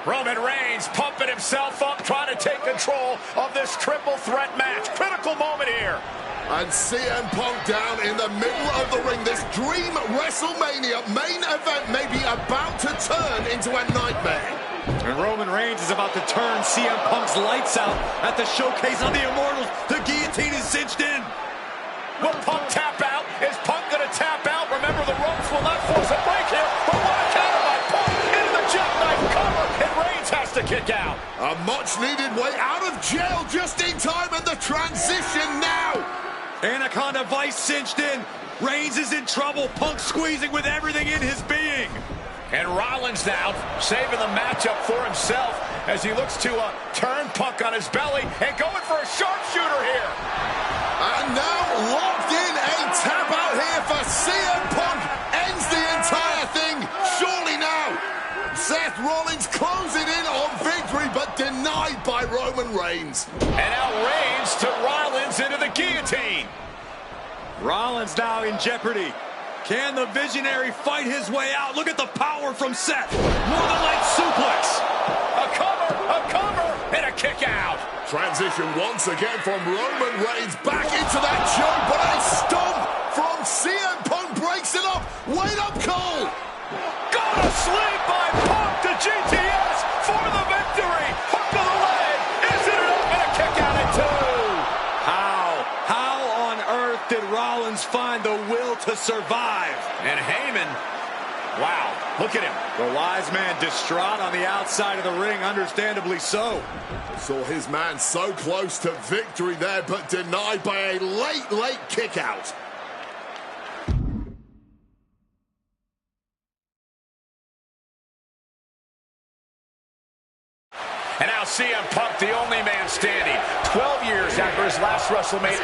Roman Reigns pumping himself up, trying to take control of this triple threat match. Critical moment here. And CM Punk down in the middle of the ring. This dream WrestleMania main event may be about to turn into a nightmare. And Roman Reigns is about to turn CM Punk's lights out at the showcase on the Immortals. The guillotine is cinched in. Will Punk tap out? Is Punk going to tap out? Remember, the ropes will not force a break here. But what a counter by Punk into the jackknife cover. And Reigns has to kick out. A much-needed way out of jail just in time, and the transition now. Anaconda Vice cinched in. Reigns is in trouble. Punk squeezing with everything in his being. And Rollins now saving the matchup for himself as he looks to turn Punk on his belly and going for a sharpshooter here. And now locked in, a tap out here for CM Punk. Ends the entire thing, surely now. Seth Rollins closing in on victory, but denied by Roman Reigns. And now Reigns to Rollins into the guillotine. Rollins now in jeopardy. Can the Visionary fight his way out? Look at the power from Seth. Northern Light suplex. A cover, and a kick out. Transition once again from Roman Reigns back into that choke, but a stomp from CM Punk breaks it up. Wait up, Cole. Got a sleep by Punk to GTS for the victory. Hook to the leg. Is it enough? And a kick out at two. How on earth did Rollins find the will to survive? And Heyman, wow, look at him. The wise man distraught on the outside of the ring, understandably so. Saw his man so close to victory there, but denied by a late kick out. And now CM Punk, the only man standing, 12 years after his last WrestleMania.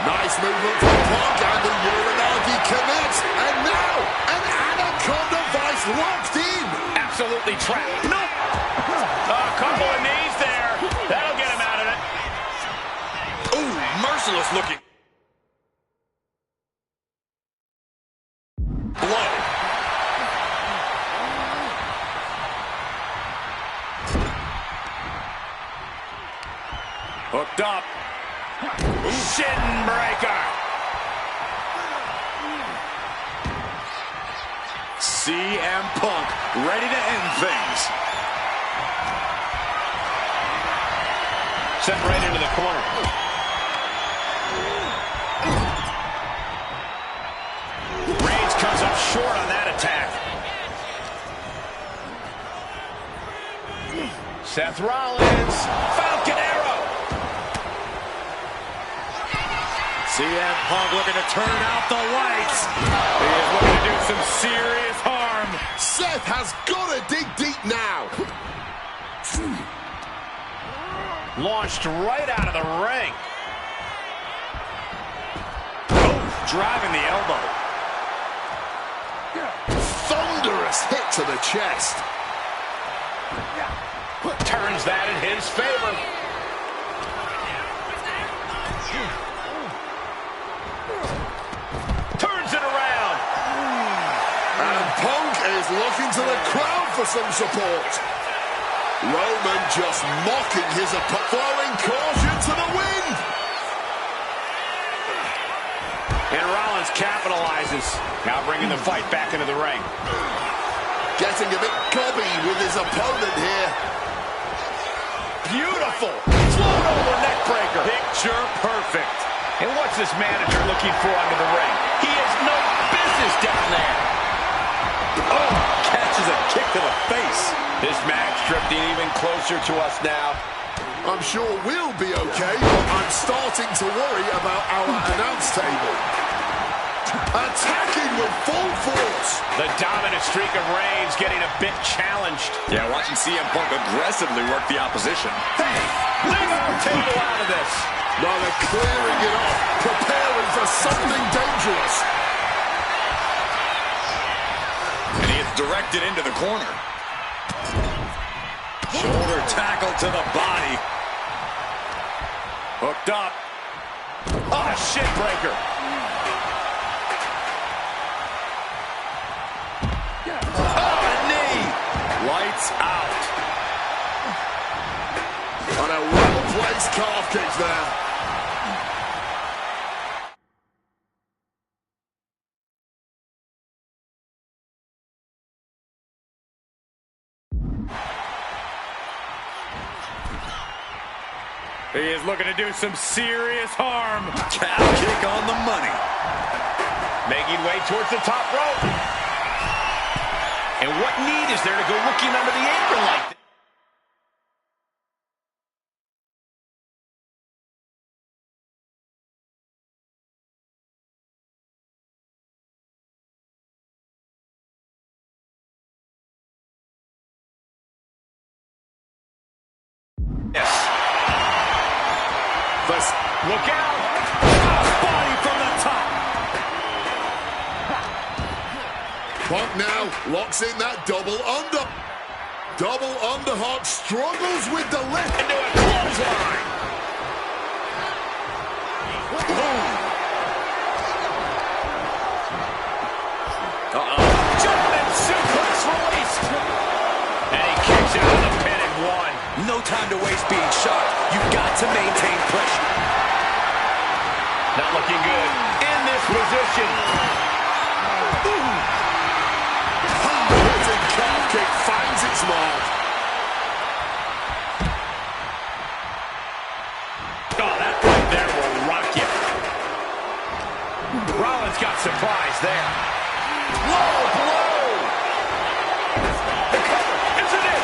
Nice movement from Punk, and the Uranagi connects. And now, an Anaconda Vice locked in. Absolutely trapped. Nope. A couple of knees there. That'll get him out of it. Ooh, merciless looking. Blow. CM Punk ready to end things. Set right into the corner. Reigns comes up short on that attack. Seth Rollins, Falcon Arrow. CM Punk looking to turn out the lights. He is looking to do some serious harm. Seth has got to dig deep now. Launched right out of the ring. Oh, driving the elbow. Thunderous hit to the chest. Turns that in his favor. Turns it around. And Punk is looking to the crowd for some support. Roman just mocking his opponent, throwing caution to the wind. And Rollins capitalizes. Now bringing the fight back into the ring. Getting a bit gobby with his opponent here. Beautiful. Float over neck breaker. Picture perfect. And what's this manager looking for under the ring? He has no business down there. Oh, catches a kick to the face. This match drifting even closer to us now. I'm sure we'll be okay, but I'm starting to worry about our announce table. Attacking with full force. The dominant streak of Reigns getting a bit challenged. Yeah, watching CM Punk aggressively work the opposition. Hey, leave our table out of this. Now they're clearing it off, preparing for something dangerous. And he is directed into the corner. Shoulder tackle to the body. Hooked up. Oh, shit breaker. Oh, a knee. Lights out. On a well-placed calf kick there. He is looking to do some serious harm. Calf kick on the money. Making way towards the top rope. And what need is there to go looking under the apron like that? Yes. Look out! Body from the top. Punk now locks in that double under. Double underhook, struggles with the lift. Into a clothesline. German suplex released. And he kicks out of the pin and one. No time to waste being sharp. You've got to maintain pressure. Not looking good. In this position. Hard-hitting calf kick finds its mark. Oh, that right there will rock you. Rollins got surprised there. Low blow. The cover. It's an in.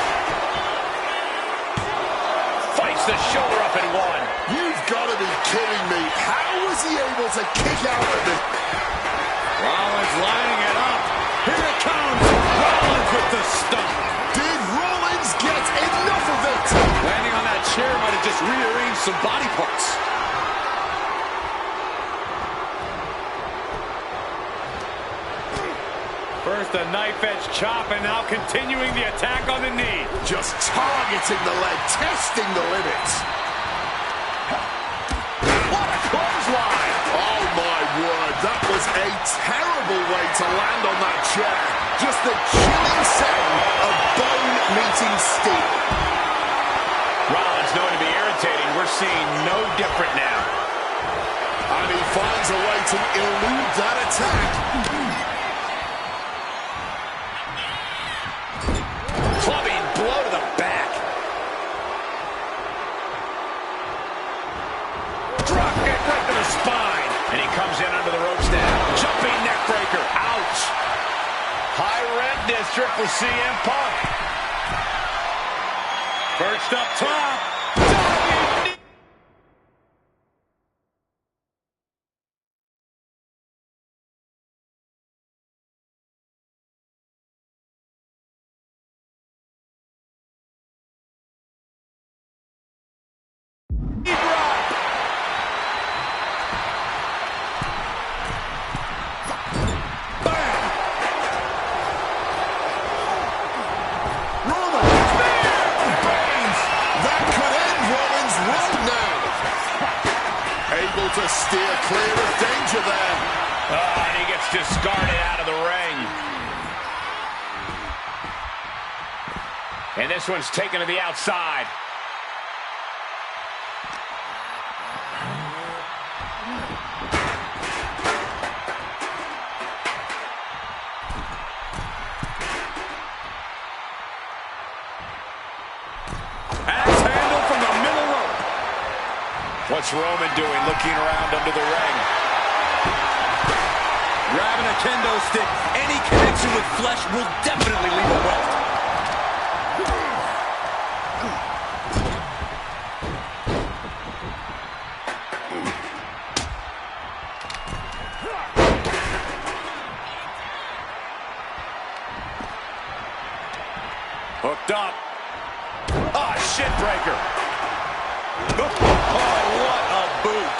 Fights the shoulder up and one. You've got to be kidding me. How was he able to kick out of this? Rollins lining it up. Here it comes. Rollins with the stump. Did Rollins get enough of it? Landing on that chair might have just rearranged some body parts. First a knife-edge chop, and now continuing the attack on the knee. Just targeting the leg, testing the limits. What a clothesline. Oh my word, that was a terrible way to land on that chair. Just the chilling sound of bone meeting steel. Rollins known to be irritating. We're seeing no different now. And he finds a way to elude that attack. strip for CM Punk. Perched up top. To steer clear of danger there. Oh, and he gets discarded out of the ring. And this one's taken to the outside. Axe handle from the middle rope. What's Roman doing, looking around under the ring? Grabbing a kendo stick. Any connection with flesh will definitely leave a welt. Hooked up. Ah, shit breaker. Oh, what a boot.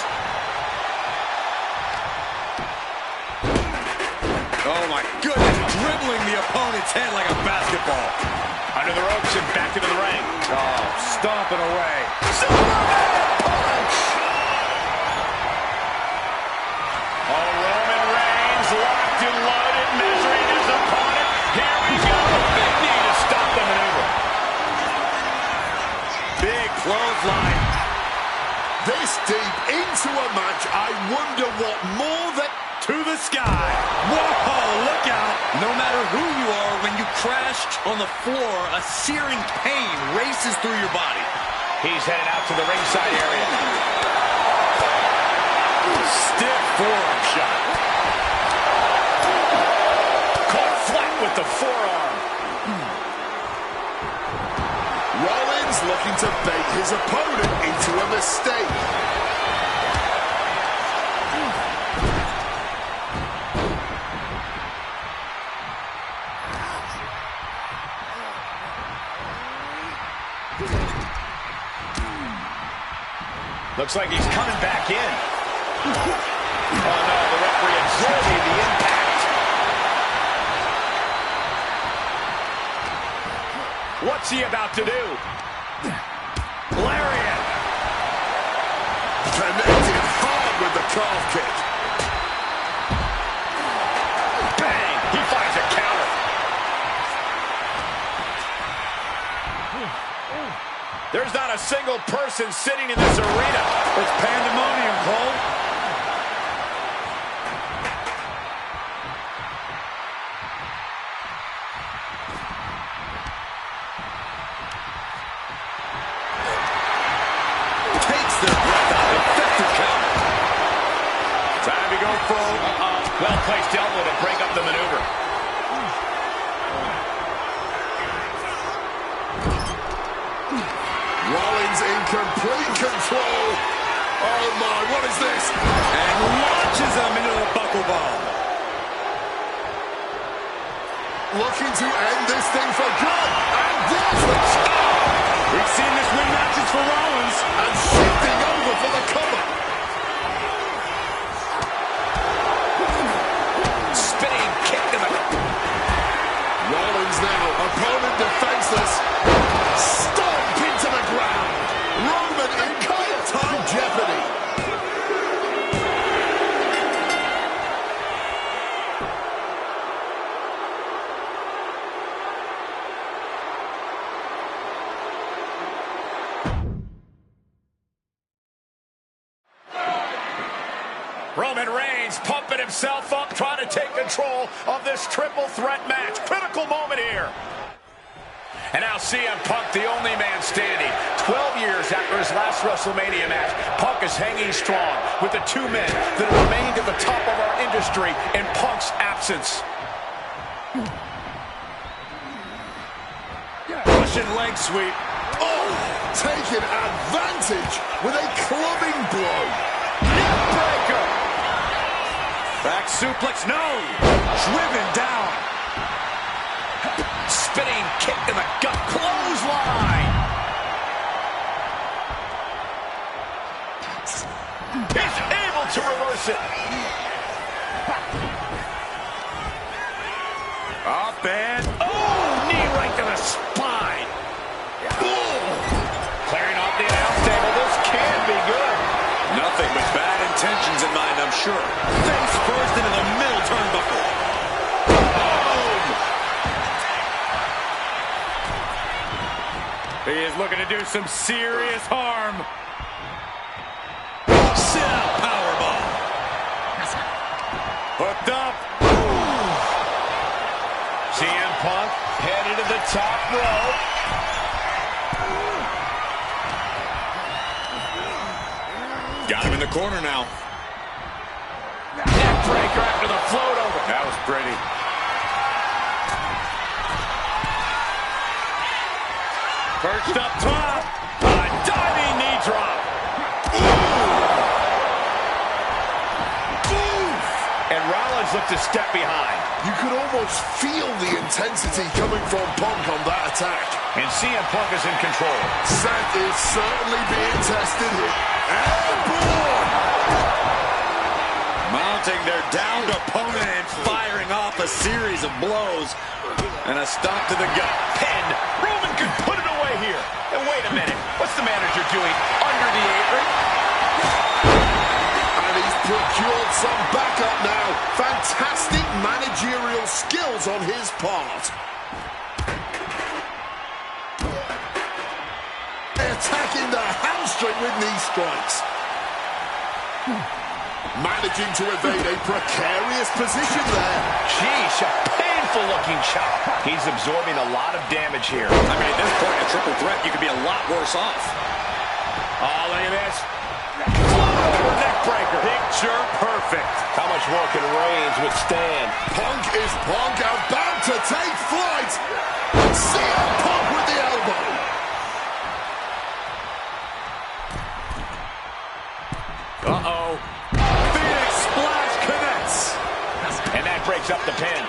Oh, my goodness. Dribbling the opponent's head like a basketball. Under the ropes and back into the ring. Oh, stomping away. Oh, Roman Reigns locked and loaded, measuring his opponent. Here we go. Big knee to stop the maneuver. Big clothesline. This deep into a match, I wonder what more that... To the sky. Whoa, look out. No matter who you are, when you crash on the floor, a searing pain races through your body. He's headed out to the ringside area. Stiff forearm shot. Caught flat with the forearm. Rollins looking to bait his opponent into a mistake. Looks like he's coming back in. Oh no, the referee absorbing the impact. What's he about to do? Lariat. Connected hard with the calf kick. Bang! He finds a counter. There's not a single person sitting in this arena. It's pandemonium, Cole. Takes their breath out. Effective counter. Time to go full. Well-placed elbow to break up the maneuver. Rollins in complete control. Oh my, what is this? And launches him into the buckle bomb. Looking to end this thing for good. And there's the cover. We've seen this win matches for Rollins. And shifting over for the cover. Spinning kick to the... Rollins now, opponent defenseless. Stomp into the ground. Roman in time jeopardy. Roman Reigns pumping himself up, trying to take control of this triple threat match. Critical moment here. And now CM Punk, the only man standing. 12 years after his last WrestleMania match, Punk is hanging strong with the two men that have remained at the top of our industry in Punk's absence. Russian leg sweep. Oh, taking advantage with a clubbing blow. Neckbreaker. Back suplex, no. Driven down. Spinning kick in the gut. Clothesline. He's able to reverse it. Up and Oh, knee right to the spine. Clearing off the announce table. This can be good. nothing but bad intentions in mind, I'm sure. Face first into the middle turnbuckle. Boom! He is looking to do some serious harm. Sit-out powerbomb. Hooked up. CM Punk headed to the top rope. Got him in the corner now. Neckbreaker after the float over. That was pretty. Perched up top. A diving knee drop. And Rollins looked to step behind. You could almost feel the intensity coming from Punk on that attack. And CM Punk is in control. Seth is certainly being tested here. Airborne! Mounting their downed opponent and firing off a series of blows. And a stomp to the gut. Pinned. Roman could put it away here. And wait a minute. What's the manager doing under the apron? And he's procured some backup now. Fantastic managerial skills on his part. Attacking the hamstring with knee strikes. Managing to evade a precarious position there. Sheesh, a painful-looking chop. He's absorbing a lot of damage here. I mean, at this point, a triple threat, you could be a lot worse off. Oh, look at this. Float neckbreaker. Picture perfect. How much more can Reigns withstand? Punk is Punk, about to take flight. CM Punk with the elbow. Uh-oh. Phoenix Splash connects. And that breaks up the pin.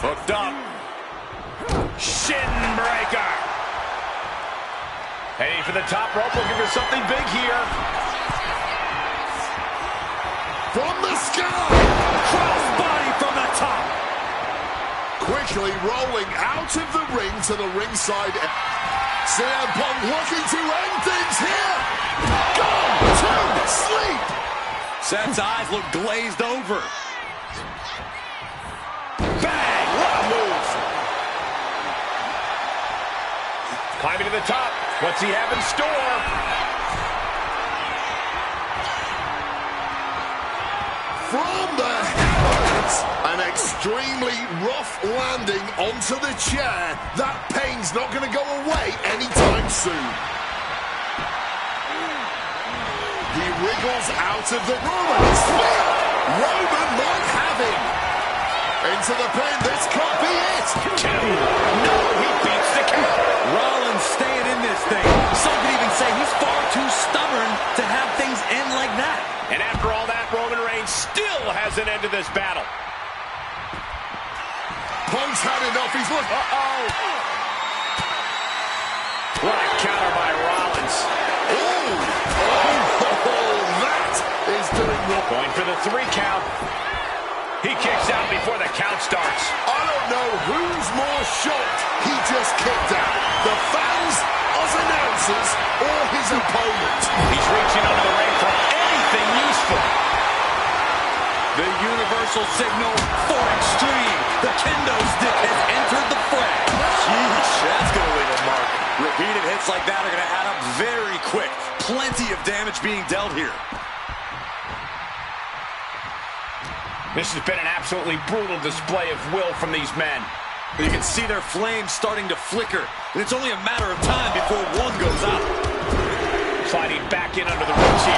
Hooked up. Shin breaker. Heading for the top rope, looking for something big here. From the sky. Crossbody from the top. Quickly rolling out of the ring to the ringside. CM Punk looking to end things here. Gone to sleep. Seth's eyes look glazed over. Bang! What a move! Climbing to the top. What's he have in store? From the heavens, an extremely rough landing onto the chair. That pain's not going to go away anytime soon. He wriggles out of the Roman spear. Roman might have him. Into the pin, this could be it. No, he beats the count. Rollins staying in this thing. Some could even say he's far too stubborn to have things end like that. And after all that, Roman Reigns still hasn't ended this battle. Punk's had enough. He's looked. Uh-oh. What a counter by Rollins. That is doing the... Going for the 3 count. He kicks out before the count starts. I don't know who's more shocked he just kicked out. The fans, us announcers, or his opponent. He's reaching under the ring for anything useful. The universal signal for extreme. The kendo stick has entered the fray. Sheesh, that's going to leave a mark. Repeated hits like that are going to add up very quick. Plenty of damage being dealt here. This has been an absolutely brutal display of will from these men. You can see their flames starting to flicker, and it's only a matter of time before one goes out. Sliding back in under the ropes here.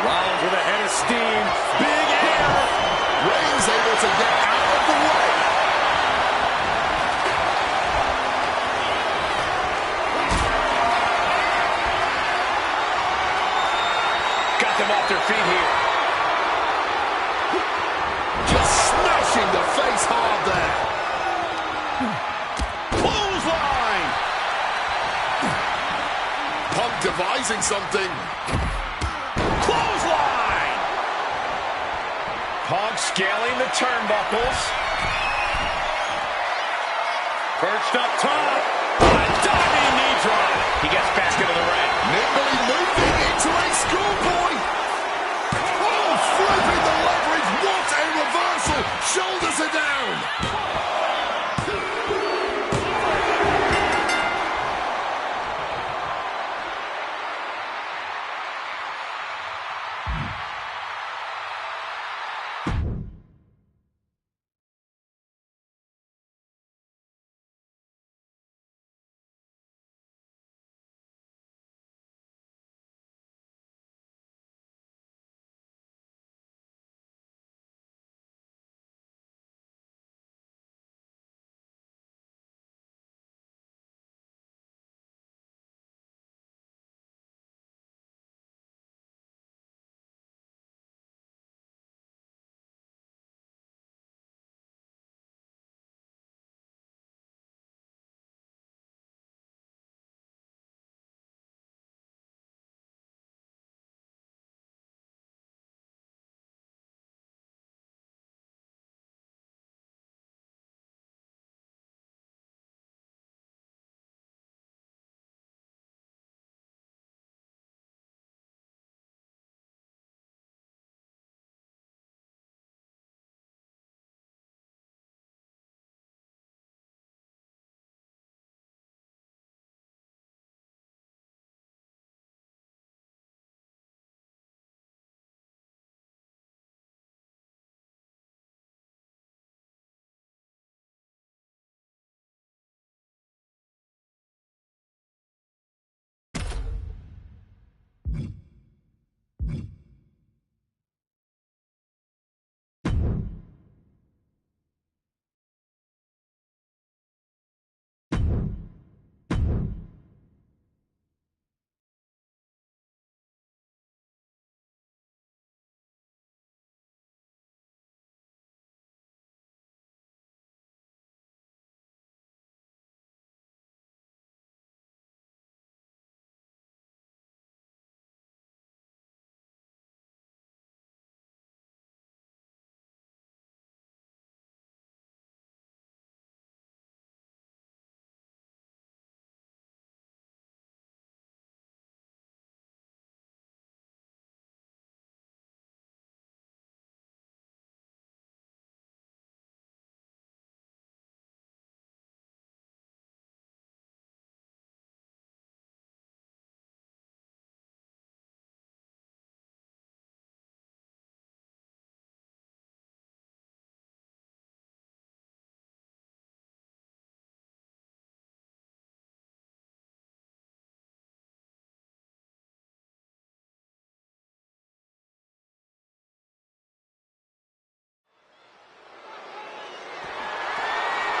Rollins with a head of steam. Big air. Reigns able to get out of the way. Got them off their feet here. Just smashing the face hard there. Clothesline. Punk devising something. Clothesline. Punk scaling the turnbuckles. Perched up top. A diving knee drop. He gets back into the ring. Nimbly moving into a schoolboy. Oh, flipping the leverage. What a reversal. Shoulders are down.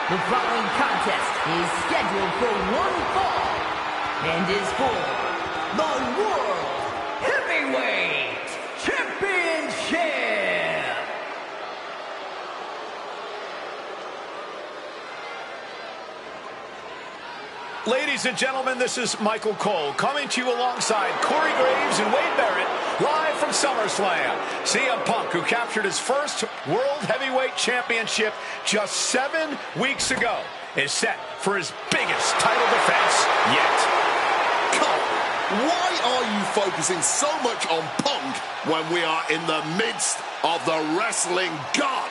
The following contest is scheduled for one fall and is for the World Heavyweight Championship. Ladies and gentlemen, this is Michael Cole coming to you alongside Corey Graves and Wade Barrett, live from SummerSlam. CM Punk, who captured his first World Heavyweight Championship just 7 weeks ago, is set for his biggest title defense yet. Cole, why are you focusing so much on Punk when we are in the midst of the wrestling god?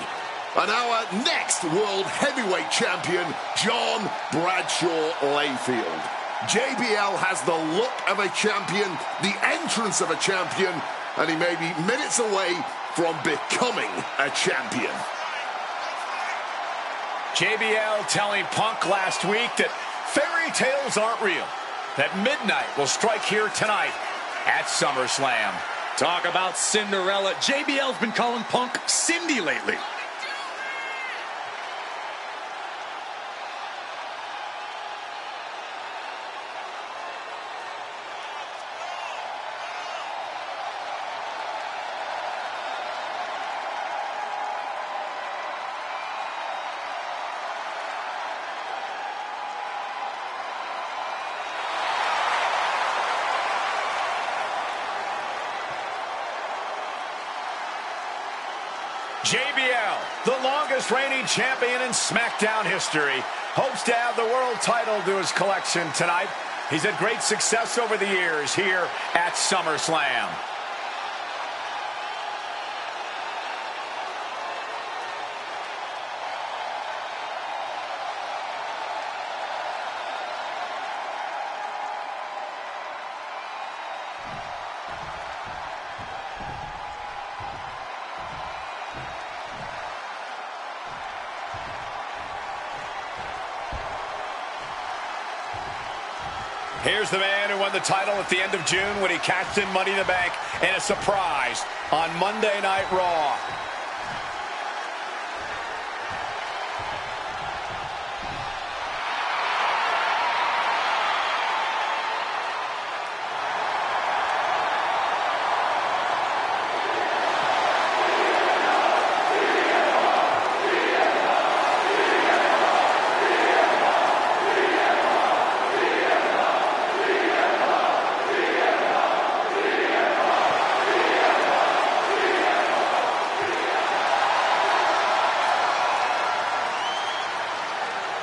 and our next World Heavyweight Champion, John Bradshaw Layfield. JBL has the look of a champion, the entrance of a champion, and he may be minutes away from becoming a champion. JBL telling Punk last week that fairy tales aren't real, that midnight will strike here tonight at SummerSlam. Talk about Cinderella. JBL's been calling Punk Cindy lately. JBL, the longest reigning champion in SmackDown history, hopes to add the world title to his collection tonight. He's had great success over the years here at SummerSlam. Here's the man who won the title at the end of June when he cashed in Money in the Bank and a surprise on Monday Night Raw.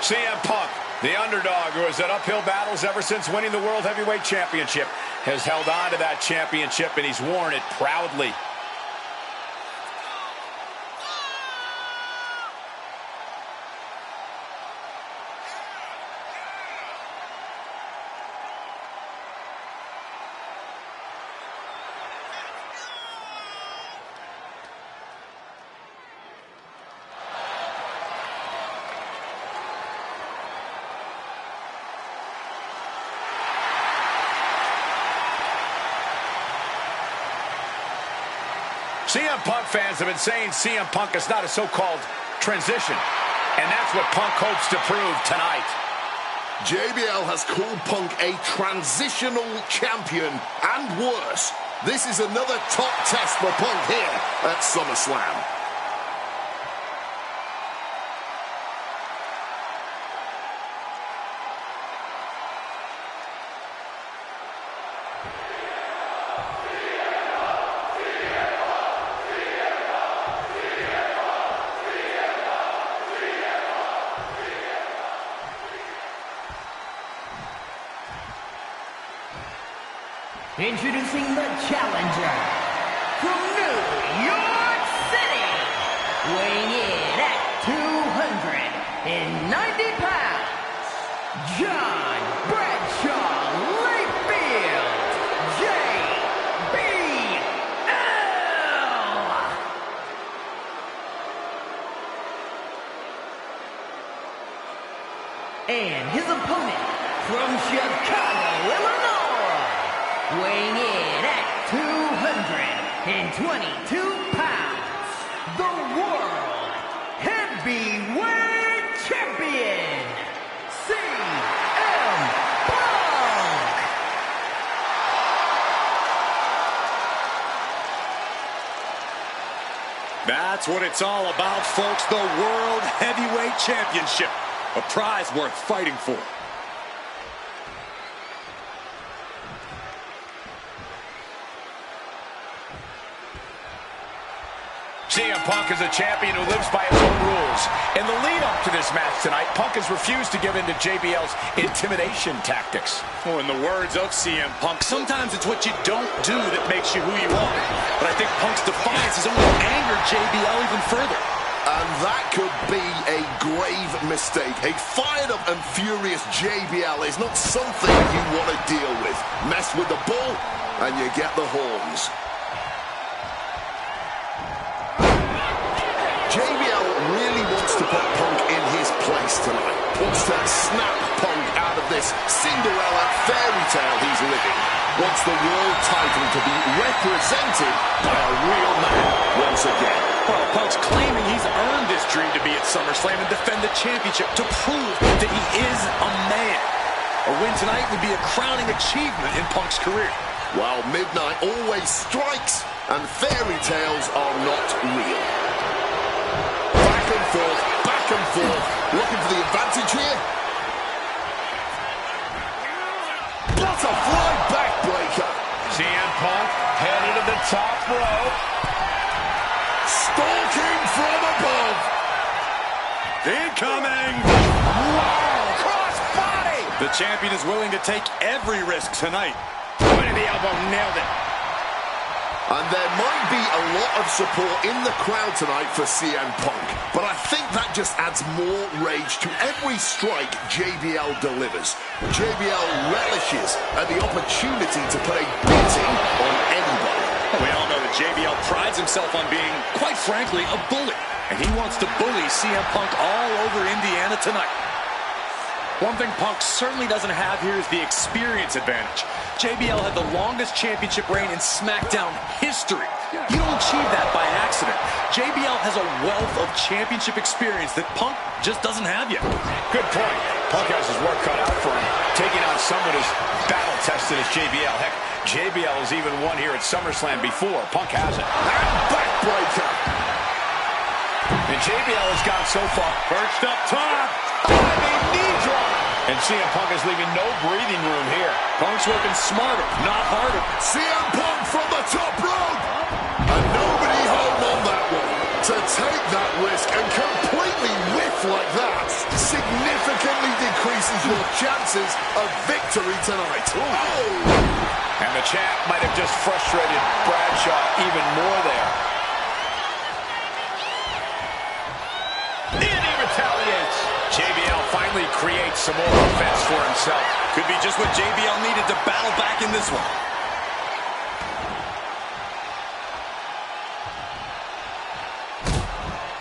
CM Punk, the underdog who has had uphill battles ever since winning the World Heavyweight Championship, has held on to that championship and he's worn it proudly. CM Punk fans have been saying CM Punk is not a so-called transition, and that's what Punk hopes to prove tonight. JBL has called Punk a transitional champion, and worse. This is another top test for Punk here at SummerSlam. Introducing the challenger from New York City, weighing in at 290 pounds, John Bradshaw Layfield, JBL. And his opponent from Chicago, Illinois, weighing in at 222 pounds, the World Heavyweight Champion, CM Punk. That's what it's all about, folks. The World Heavyweight Championship. A prize worth fighting for. CM Punk is a champion who lives by his own rules. In the lead-up to this match tonight, Punk has refused to give in to JBL's intimidation tactics. Oh, in the words of CM Punk, sometimes it's what you don't do that makes you who you are. But I think Punk's defiance has only angered JBL even further. and that could be a grave mistake. A fired up and furious JBL is not something you want to deal with. Mess with the ball, and you get the horns. JBL really wants to put Punk in his place tonight. Wants to snap Punk out of this Cinderella fairy tale he's living. Wants the world title to be represented by a real man once again. Well, Punk's claiming he's earned this dream to be at SummerSlam and defend the championship to prove that he is a man. A win tonight would be a crowning achievement in Punk's career. While midnight always strikes and fairy tales are not real. Back and forth, looking for the advantage here. That's a fly backbreaker. CM Punk headed to the top rope. Stalking from above. Incoming! Wow! Cross body! The champion is willing to take every risk tonight. Point of the elbow, nailed it. And there might be a lot of support in the crowd tonight for CM Punk, but I think that just adds more rage to every strike JBL delivers. JBL relishes at the opportunity to put a beating on anybody. We all know that JBL prides himself on being, quite frankly, a bully. And he wants to bully CM Punk all over Indiana tonight. One thing Punk certainly doesn't have here is the experience advantage. JBL had the longest championship reign in SmackDown history. You don't achieve that by accident. JBL has a wealth of championship experience that Punk just doesn't have yet. Good point. Punk has his work cut out for him, taking on someone as battle-tested as JBL. Heck, JBL has even won here at SummerSlam before. Punk hasn't. And backbreaker. And JBL has gone so far. Perched up top. Knee drop. And CM Punk is leaving no breathing room here. Punk's working smarter, not harder. CM Punk from the top rope. And nobody home on that one. To take that risk and completely whiff like that significantly decreases your chances of victory tonight. Oh! And the champ might have just frustrated Bradshaw even more there. And he retaliates. JBL finally creates some more offense for himself. Could be just what JBL needed to battle back in this one.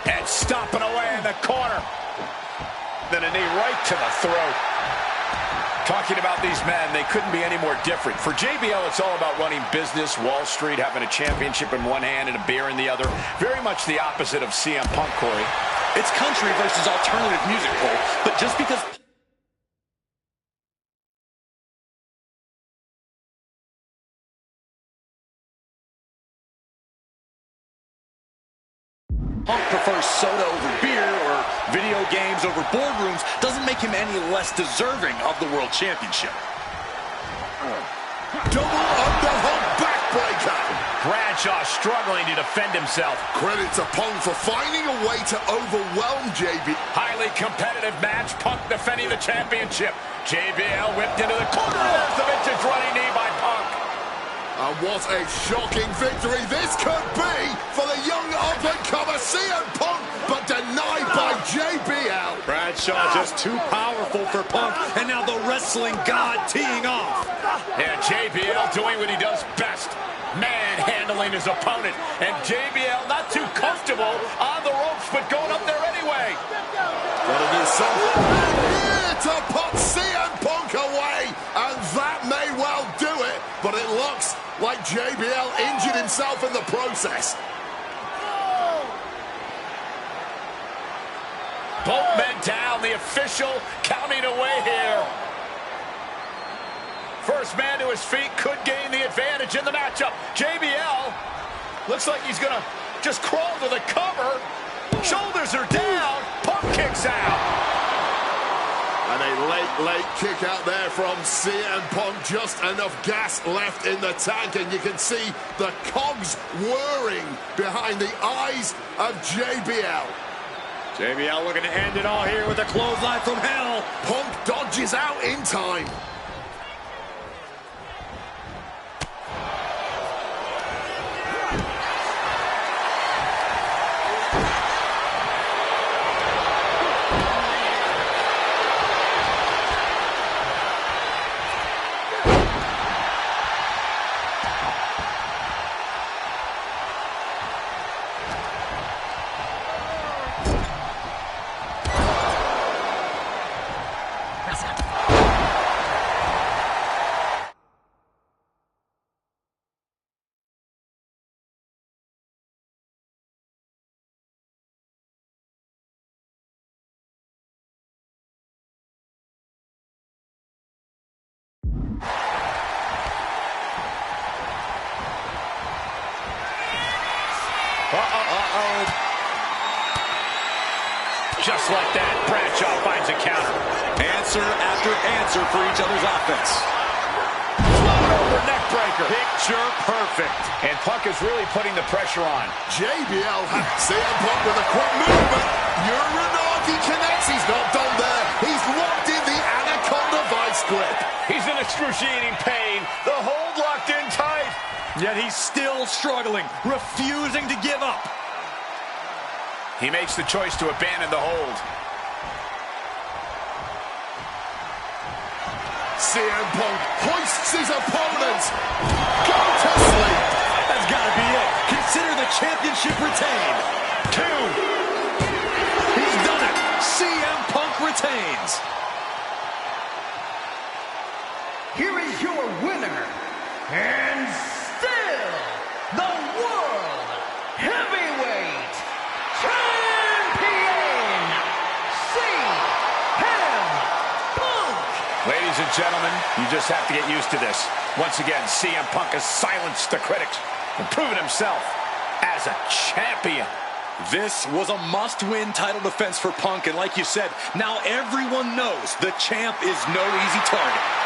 And stomping away in the corner. Then a knee right to the throat. Talking about these men, they couldn't be any more different. For JBL, it's all about running business, Wall Street, having a championship in one hand and a beer in the other. Very much the opposite of CM Punk, Corey. It's country versus alternative music, Cole. But just because Punk prefers soda over beer or video games over boardrooms doesn't make him any less deserving of the World Championship. Double underhook backbreaker. Bradshaw struggling to defend himself. Credit to Punk for finding a way to overwhelm JB. Highly competitive match. Punk defending the championship. JBL whipped into the corner. There's the vintage running knee by Punk. And what a shocking victory this could be for the young up-and-comer CM Punk, but denied by JBL. Bradshaw just too powerful for Punk, and now the wrestling god teeing off. Yeah, JBL doing what he does best. Manhandling his opponent. And JBL not too comfortable on the ropes, but going up there anyway. Gotta do something here to put CM Punk away, and that may well do it, but it looks like JBL injured himself in the process. Both men down, the official counting away here. First man to his feet could gain the advantage in the matchup. JBL looks like he's gonna just crawl to the cover. Shoulders are down. Punk kicks out. And a late kick out there from CM Punk. Just enough gas left in the tank, and you can see the cogs whirring behind the eyes of JBL. JBL looking to end it all here with a clothesline from hell. Punk dodges out in time. Just like that, Bradshaw finds a counter. Answer after answer for each other's offense. Over neck breaker. Picture perfect. And Punk is really putting the pressure on. JBL had CM Punk with a quick movement. Uranagi connects. He's not done there. He's locked in the Anaconda vice grip. He's in excruciating pain. The hold locked in tight. Yet he's still struggling, refusing to give up. He makes the choice to abandon the hold. CM Punk hoists his opponent. Go to sleep. That's got to be it. Consider the championship retained. 2. He's done it. CM Punk retains. Here is your winner, and still the World Heavyweight Champion, CM Punk. Ladies and gentlemen, you just have to get used to this. Once again, CM Punk has silenced the critics and proven himself as a champion. This was a must-win title defense for Punk, and like you said, now everyone knows the champ is no easy target.